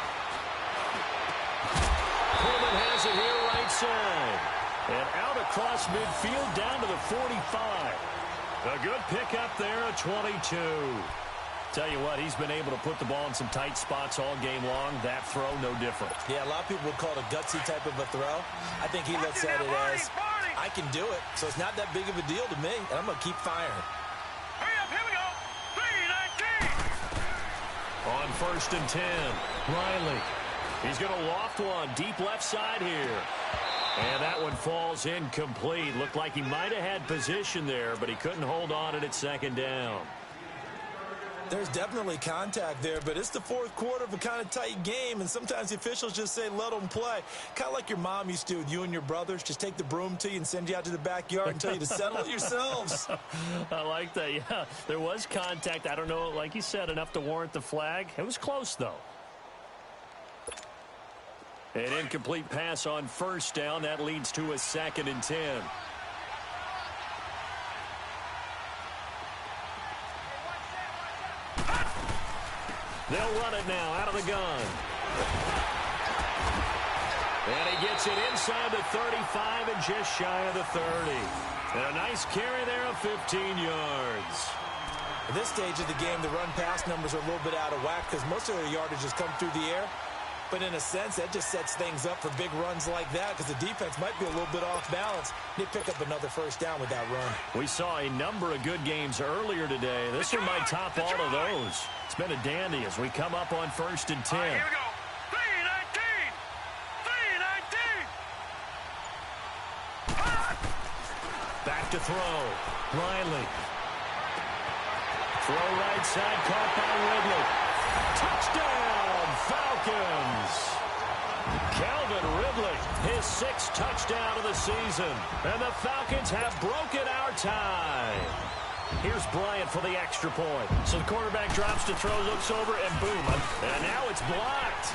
Coleman has it here right side. And out across midfield down to the 45. A good pickup there, a 22. Tell you what, he's been able to put the ball in some tight spots all game long. That throw, no different. Yeah, a lot of people would call it a gutsy type of a throw. I think he looks at it as, I can do it, so it's not that big of a deal to me, and I'm going to keep firing. On 1st and 10, Riley. He's going to loft one deep left side here. And that one falls incomplete. Looked like he might have had position there, but he couldn't hold on it at 2nd down. There's definitely contact there, but it's the 4th quarter of a kind of tight game, and sometimes the officials just say, let them play. Kind of like your mom used to with you and your brothers. Just take the broom to you and send you out to the backyard and tell you to settle it yourselves. I like that, yeah. There was contact. I don't know, like you said, enough to warrant the flag. It was close, though. An incomplete pass on 1st down. That leads to a 2nd and 10. They'll run it now out of the gun. And he gets it inside the 35 and just shy of the 30. And a nice carry there of 15 yards. At this stage of the game, the run-pass numbers are a little bit out of whack because most of their yardage has come through the air. But in a sense, that just sets things up for big runs like that because the defense might be a little bit off balance. They pick up another first down with that run. We saw a number of good games earlier today. This one might top all of those. It's been a dandy as we come up on 1st and 10. All right, here we go. 3-19. 3-19. Back to throw. Riley. Throw right side, caught by Ridley. Touchdown, Falcons! Calvin Ridley, his 6th touchdown of the season. And the Falcons have broken our tie. Here's Bryant for the extra point. So the quarterback drops to throw, looks over, and boom. And now it's blocked.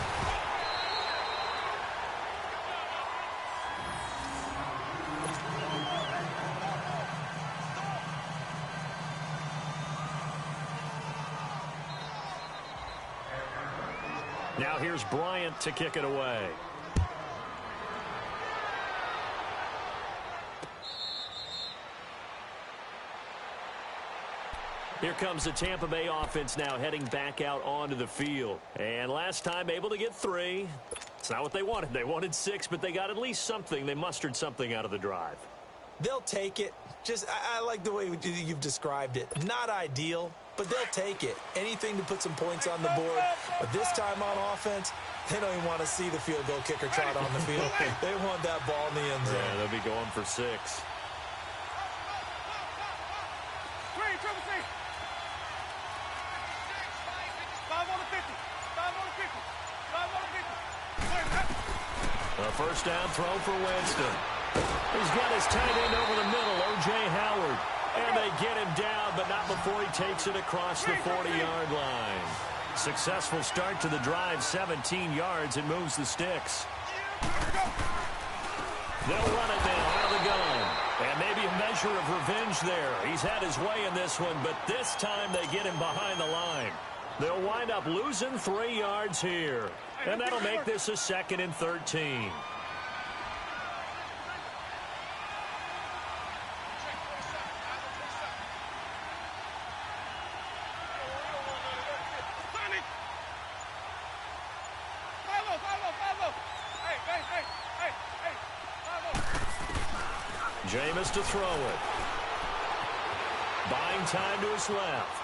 Now here's Bryant to kick it away. Here comes the Tampa Bay offense now heading back out onto the field. And last time able to get 3. It's not what they wanted. They wanted 6, but they got at least something. They mustered something out of the drive. They'll take it. I like the way you've described it. Not ideal, but they'll take it. Anything to put some points on the board. But this time on offense, they don't even want to see the field goal kicker trot on the field. They want that ball in the end zone. Yeah, they'll be going for 6. A first down throw for Winston. He's got his tight end over the middle, O.J. Howard. And they get him down, but not before he takes it across the 40-yard line. Successful start to the drive, 17 yards, and moves the sticks. They'll run it now out of the gun. And maybe a measure of revenge there. He's had his way in this one, but this time they get him behind the line. They'll wind up losing 3 yards here. And that'll make this a 2nd and 13. Jameis to throw it. Buying time to his left.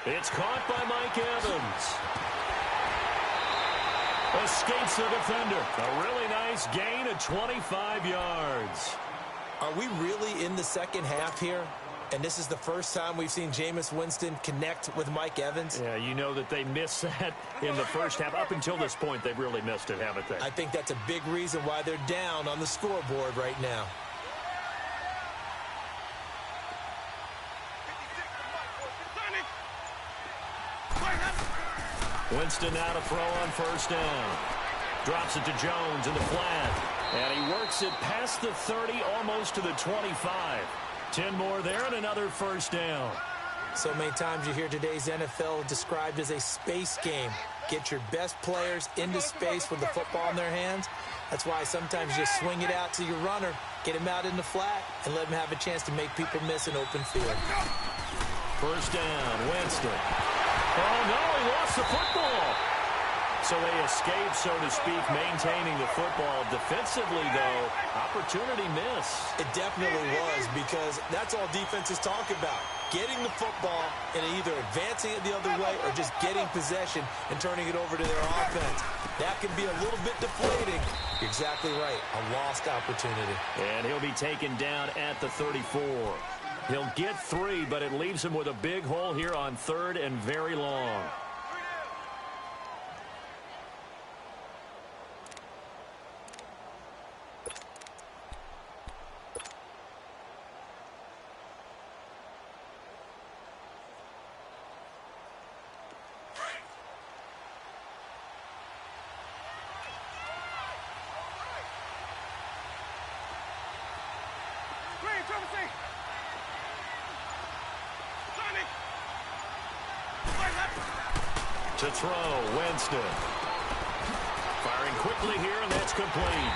It's caught by Mike Evans. Escapes the defender. A really nice gain of 25 yards. Are we really in the second half here? And this is the first time we've seen Jameis Winston connect with Mike Evans? Yeah, you know that they missed that in the first half. Up until this point, they've really missed it, haven't they? I think that's a big reason why they're down on the scoreboard right now. Winston now to throw on first down. Drops it to Jones in the flat. And he works it past the 30, almost to the 25. 10 more there and another first down. So many times you hear today's NFL described as a space game. Get your best players into space with the football in their hands. That's why sometimes you swing it out to your runner, get him out in the flat, and let him have a chance to make people miss an open field. First down, Winston. Oh, no, he lost the football. So they escape, so to speak, maintaining the football. Defensively, though, opportunity miss. It definitely was, because that's all defenses talk about. Getting the football and either advancing it the other way or just getting possession and turning it over to their offense. That can be a little bit deflating. You're exactly right. A lost opportunity. And he'll be taken down at the 34. He'll get 3, but it leaves him with a big hole here on 3rd and very long. To throw, Winston. Firing quickly here, and that's complete.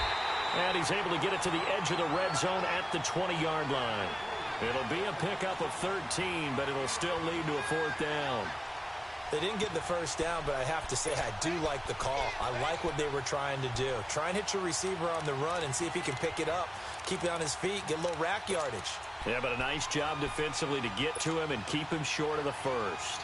And he's able to get it to the edge of the red zone at the 20-yard line. It'll be a pickup of 13, but it'll still lead to a 4th down. They didn't get the first down, but I have to say I do like the call. I like what they were trying to do. Try and hit your receiver on the run and see if he can pick it up. Keep it on his feet, get a little rack yardage. Yeah, but a nice job defensively to get to him and keep him short of the first.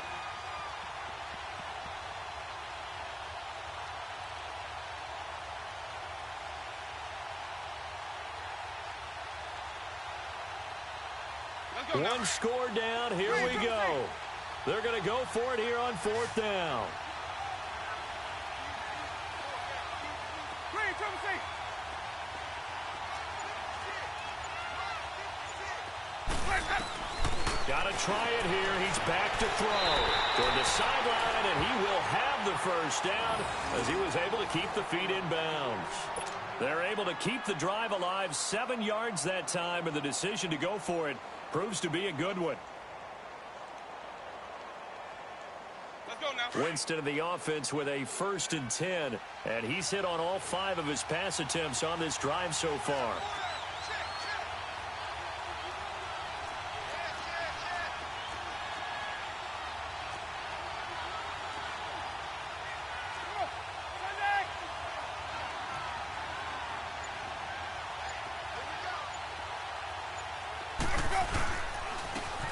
One score down. Here we go. They're going to go for it here on 4th down. Got to try it here. He's back to throw toward the sideline, and he will have the first down as he was able to keep the feet in bounds. They're able to keep the drive alive, 7 yards that time, and the decision to go for it proves to be a good one. Winston of the offense with a 1st and 10, and he's hit on all 5 of his pass attempts on this drive so far.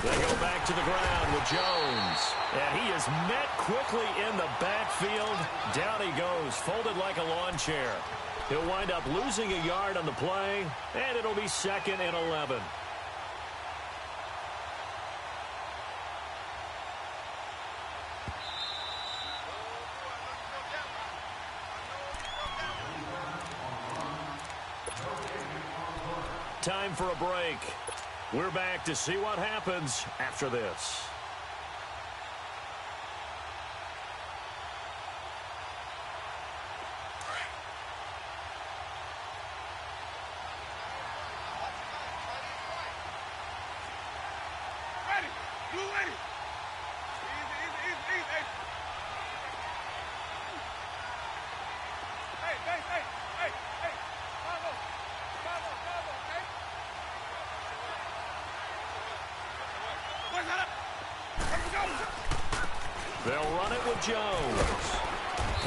They go back to the ground with Jones. And he is met quickly in the backfield. Down he goes, folded like a lawn chair. He'll wind up losing a yard on the play, and it'll be 2nd and 11. Time for a break. We're back to see what happens after this. Ready. You ready. Easy. Hey. Bravo, okay? They'll run it with Jones.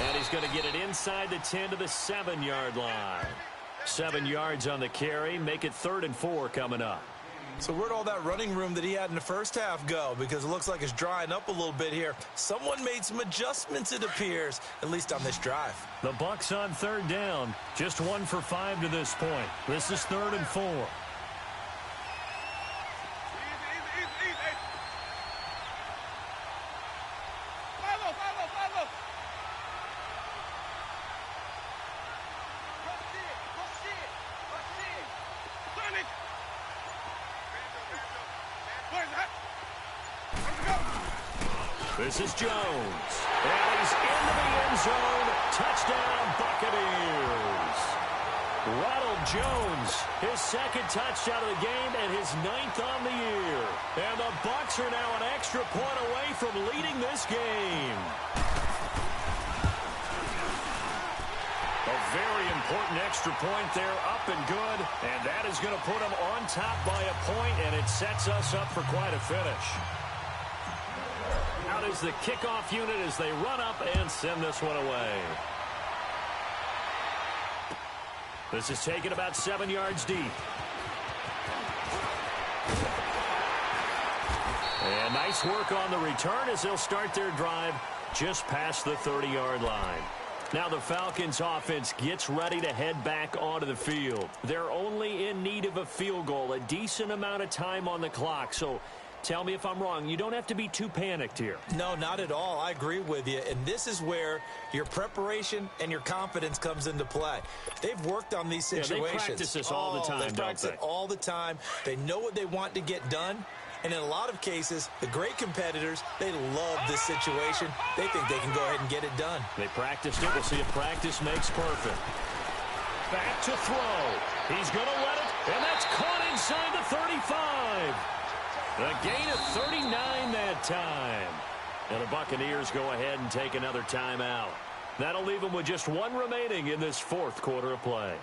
And he's going to get it inside the 10 to the 7-yard line. 7 yards on the carry. Make it 3rd and 4 coming up. So where'd all that running room that he had in the first half go? Because it looks like it's drying up a little bit here. Someone made some adjustments, it appears, at least on this drive. The Bucs on 3rd down. Just 1 for 5 to this point. This is 3rd and 4. This is Jones. And he's into the end zone. Touchdown, Buccaneers. Ronald Jones, his 2nd touchdown of the game and his 9th on the year. And the Bucs are now an extra point away from leading this game. A very important extra point there, up and good. And that is going to put them on top by a point, and it sets us up for quite a finish. Out is the kickoff unit as they run up and send this one away. This is taken about 7 yards deep. And nice work on the return as they'll start their drive just past the 30-yard line. Now the Falcons offense gets ready to head back onto the field. They're only in need of a field goal, a decent amount of time on the clock. So tell me if I'm wrong. You don't have to be too panicked here. No, not at all. I agree with you. And this is where your preparation and your confidence comes into play. They've worked on these situations. Yeah, they practice this all the time, They practice it all the time. They know what they want to get done. And in a lot of cases, the great competitors, they love this situation. They think they can go ahead and get it done. They practiced it. We'll see if practice makes perfect. Back to throw. He's going to let it, and that's caught inside the 35. A gain of 39 that time. And the Buccaneers go ahead and take another timeout. That'll leave them with just one remaining in this fourth quarter of play.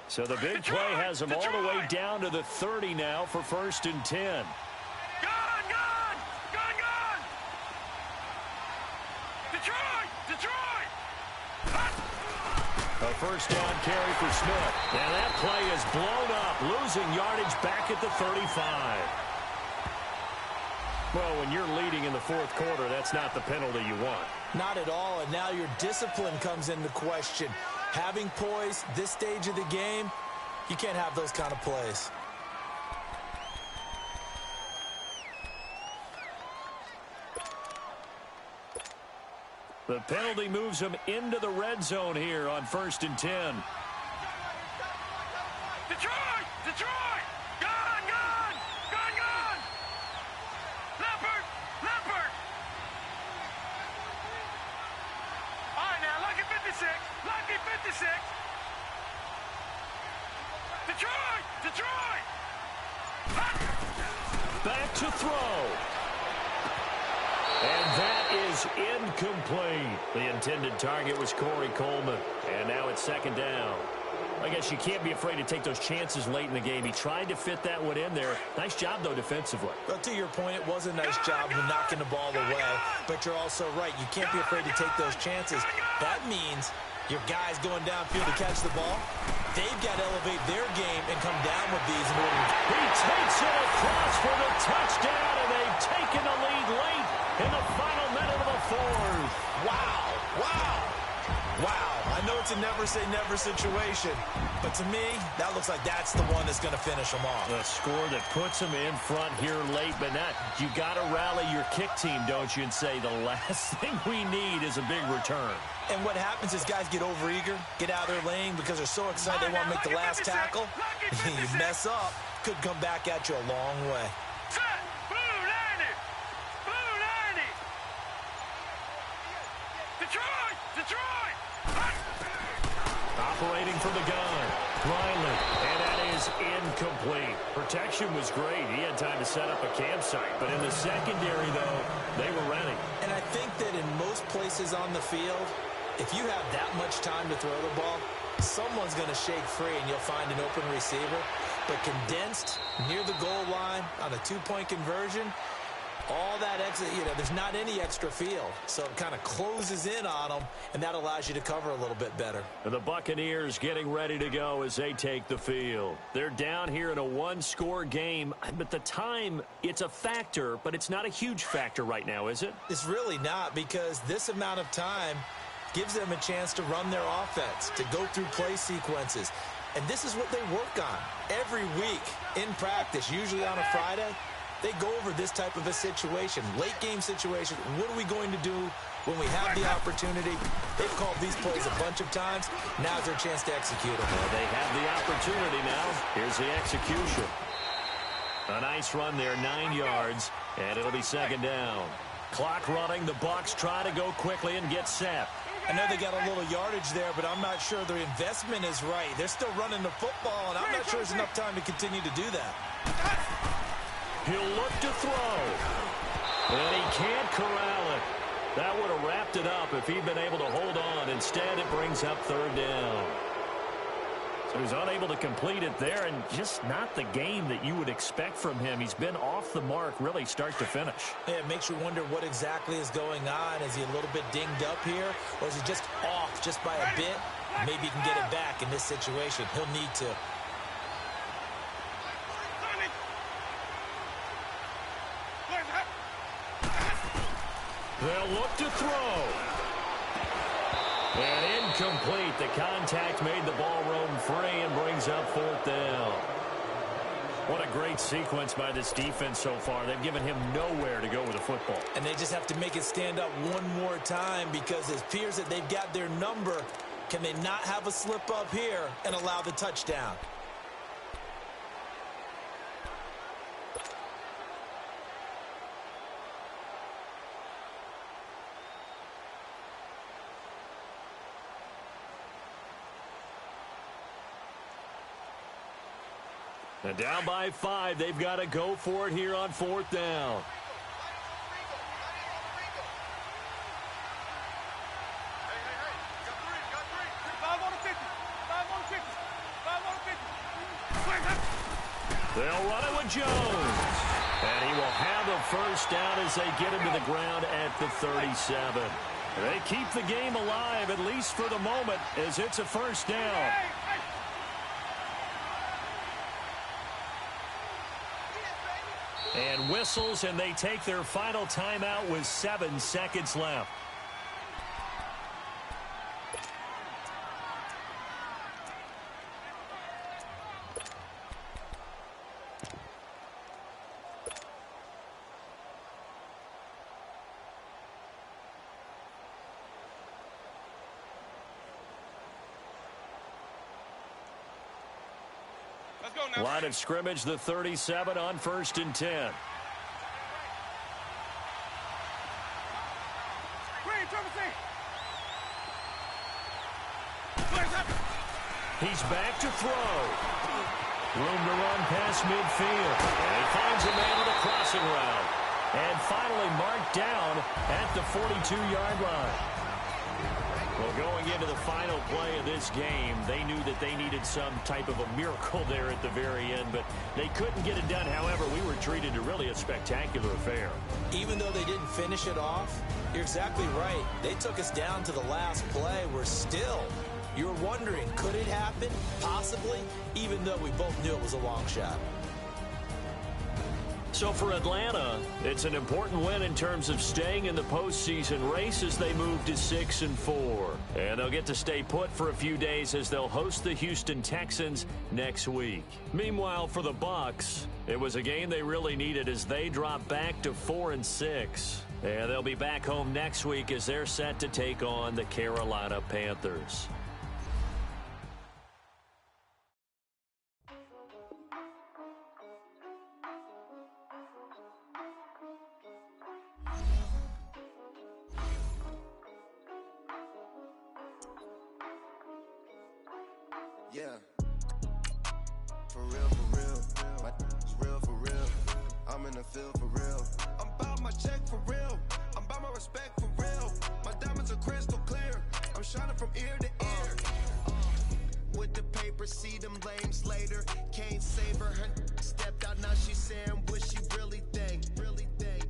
So the big play has them all the way down to the 30 now for 1st and 10. Detroit! A first down carry for Smith. And that play is blown up, losing yardage back at the 35. Well, when you're leading in the fourth quarter, that's not the penalty you want. Not at all, and now your discipline comes into question. Having poise this stage of the game, you can't have those kind of plays. The penalty moves them into the red zone here on 1st and 10. Detroit! Detroit! Gone! Gone! Gone! Gone! Leopard! Leopard! All right, now, lucky 56. Lucky 56. Detroit! Detroit! Back to throw. And that is incomplete. The intended target was Corey Coleman. And now it's 2nd down. I guess you can't be afraid to take those chances late in the game. He tried to fit that one in there. Nice job, though, defensively. Well, to your point, it was a nice job of knocking the ball away. But you're also right. You can't be afraid to take those chances. That means your guys going downfield to catch the ball, they've got to elevate their game and come down with these in order to... He takes it across for the touchdown, and they've taken the lead late in the final minute of the fourth. Wow. Wow. Wow. I know it's a never-say-never situation, but to me, that looks like that's the one that's going to finish them off. A score that puts them in front here late, but not. You got to rally your kick team, don't you, and say the last thing we need is a big return. And what happens is guys get overeager, get out of their lane because they're so excited they want to make the last tackle. You mess up, could come back at you a long way. Detroit! Detroit! Operating from the gun, Riley, and that is incomplete. Protection was great. He had time to set up a campsite, but in the secondary, though, they were ready. And I think that in most places on the field, if you have that much time to throw the ball, someone's going to shake free and you'll find an open receiver. But condensed near the goal line on a two-point conversion, all that extra, there's not any extra field. So it kind of closes in on them, and that allows you to cover a little bit better. And the Buccaneers getting ready to go as they take the field. They're down here in a one-score game, but the time, it's a factor, but it's not a huge factor right now, is it? It's really not, because this amount of time gives them a chance to run their offense, to go through play sequences. And this is what they work on every week in practice, usually on a Friday. They go over this type of a situation, late game situation. What are we going to do when we have the opportunity? They've called these plays a bunch of times. Now's their chance to execute them. Well, they have the opportunity now. Here's the execution. A nice run there, 9 yards, and it'll be 2nd down. Clock running. The Bucs try to go quickly and get set. I know they got a little yardage there, but I'm not sure their investment is right. They're still running the football, and I'm not sure there's enough time to continue to do that. He'll look to throw. And he can't corral it. That would have wrapped it up if he'd been able to hold on. Instead, it brings up 3rd down. So he's unable to complete it there, and just not the game that you would expect from him. He's been off the mark really start to finish. Yeah, it makes you wonder what exactly is going on. Is he a little bit dinged up here, or is he just off just by a bit? Maybe he can get it back in this situation. He'll need to. They'll look to throw. And incomplete. The contact made the ball roam free and brings up 4th down. What a great sequence by this defense so far. They've given him nowhere to go with the football. And they just have to make it stand up one more time, because it appears that they've got their number. Can they not have a slip up here and allow the touchdown? And down by 5, they've got to go for it here on 4th down. They'll run it with Jones. And he will have a first down as they get him to the ground at the 37. They keep the game alive, at least for the moment, as it's a first down. And whistles, and they take their final timeout with 7 seconds left. Line of scrimmage, the 37 on 1st and 10. He's back to throw. Room to run past midfield. And he finds a man with a crossing route. And finally marked down at the 42-yard line. Well, going into the final play of this game, they knew that they needed some type of a miracle there at the very end, but they couldn't get it done. However, we were treated to really a spectacular affair. Even though they didn't finish it off, you're exactly right. They took us down to the last play. We're still, you're wondering, could it happen? Possibly, even though we both knew it was a long shot. So for Atlanta, it's an important win in terms of staying in the postseason race as they move to 6-4. And they'll get to stay put for a few days as they'll host the Houston Texans next week. Meanwhile, for the Bucs, it was a game they really needed as they drop back to 4-6. And they'll be back home next week as they're set to take on the Carolina Panthers. Yeah, for real, my is real for real. I'm in the field for real. I'm about my check for real. I'm about my respect for real. My diamonds are crystal clear. I'm shining from ear to ear. With the paper, see them lames later. Can't save her. Her stepped out, now she's saying what she really think. Really think.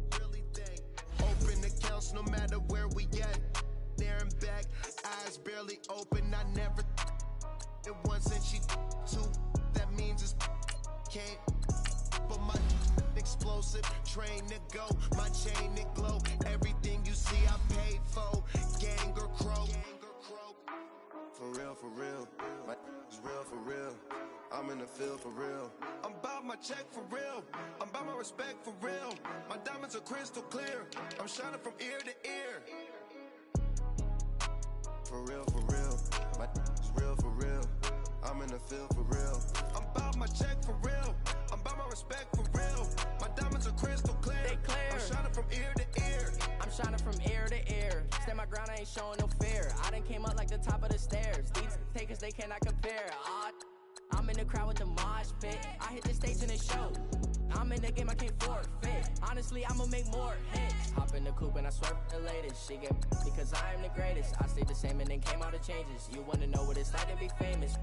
Open accounts no matter where we at. There and back, eyes barely open. I never it once and she two, that means it's can't. But my explosive, train to go, my chain to glow. Everything you see I paid for, gang or crow. For real, my is real for real. I'm in the field for real. I'm about my check for real. I'm about my respect for real. My diamonds are crystal clear. I'm shining from ear to ear. For real, my is real for real. I'm in the field for real. I'm about my check for real. I'm about my respect for real. My diamonds are crystal clear. They clear. I'm shining from ear to ear. I'm shining from ear to ear. Stand my ground, I ain't showing no fear. I done came up like the top of the stairs. These takers, they cannot compare. I'm in the crowd with the mosh pit. I hit the stage and it show. I'm in the game, I can't forfeit. Honestly, I'ma make more hits. Hop in the coupe and I swerve the latest. She get because I am the greatest. I stayed the same and then came out of changes. You wanna know what it's like to be famous?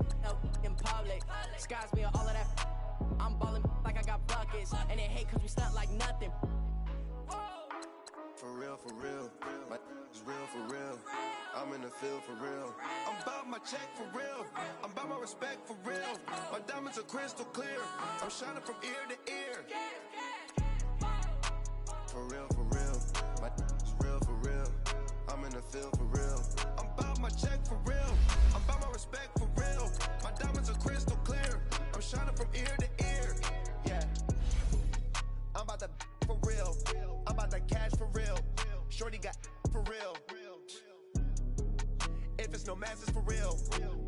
In public, skies me all of that. I'm ballin' like I got buckets. And they hate cause we stunt like nothing. For real, my is real for real. I'm in the field for real. I'm about my check for real. I'm about my respect for real. My diamonds are crystal clear. I'm shining from ear to ear. For real, my is real for real. I'm in the field for real. I'm about my check for real. I'm about my respect for real. My diamonds are crystal clear. I'm shining from ear to ear. Yeah. I'm about to for real. I'm about to cash for real. Shorty got for real. If it's no masses for real,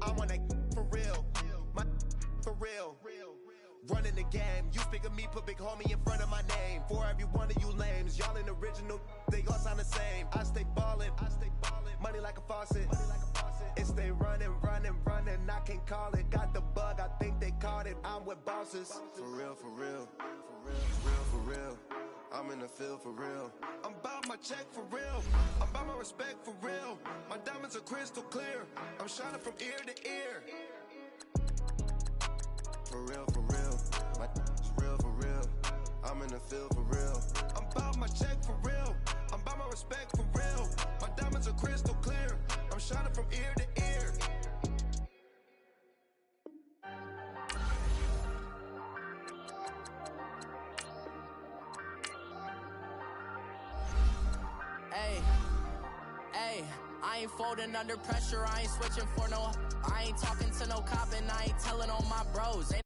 I want that for real. My for real. Running the game, you speak of me, put big homie in front of my name. For every one of you lames, y'all in original, they all sound the same. I stay ballin', money like a faucet. It's they running, I can call it. Got the bug, I think they caught it. I'm with bosses. For real, for real, for real. I'm in the field for real. I'm about my check for real. I'm about my respect for real. My diamonds are crystal clear. I'm shining from ear to ear. For real, my real for real. I'm in the field for real. I'm about my check for real. I'm about my respect for real. My diamonds are crystal clear. I'm shining from ear to ear. Hey, I ain't folding under pressure, I ain't switching for no. I ain't talking to no cop and I ain't telling on my bros.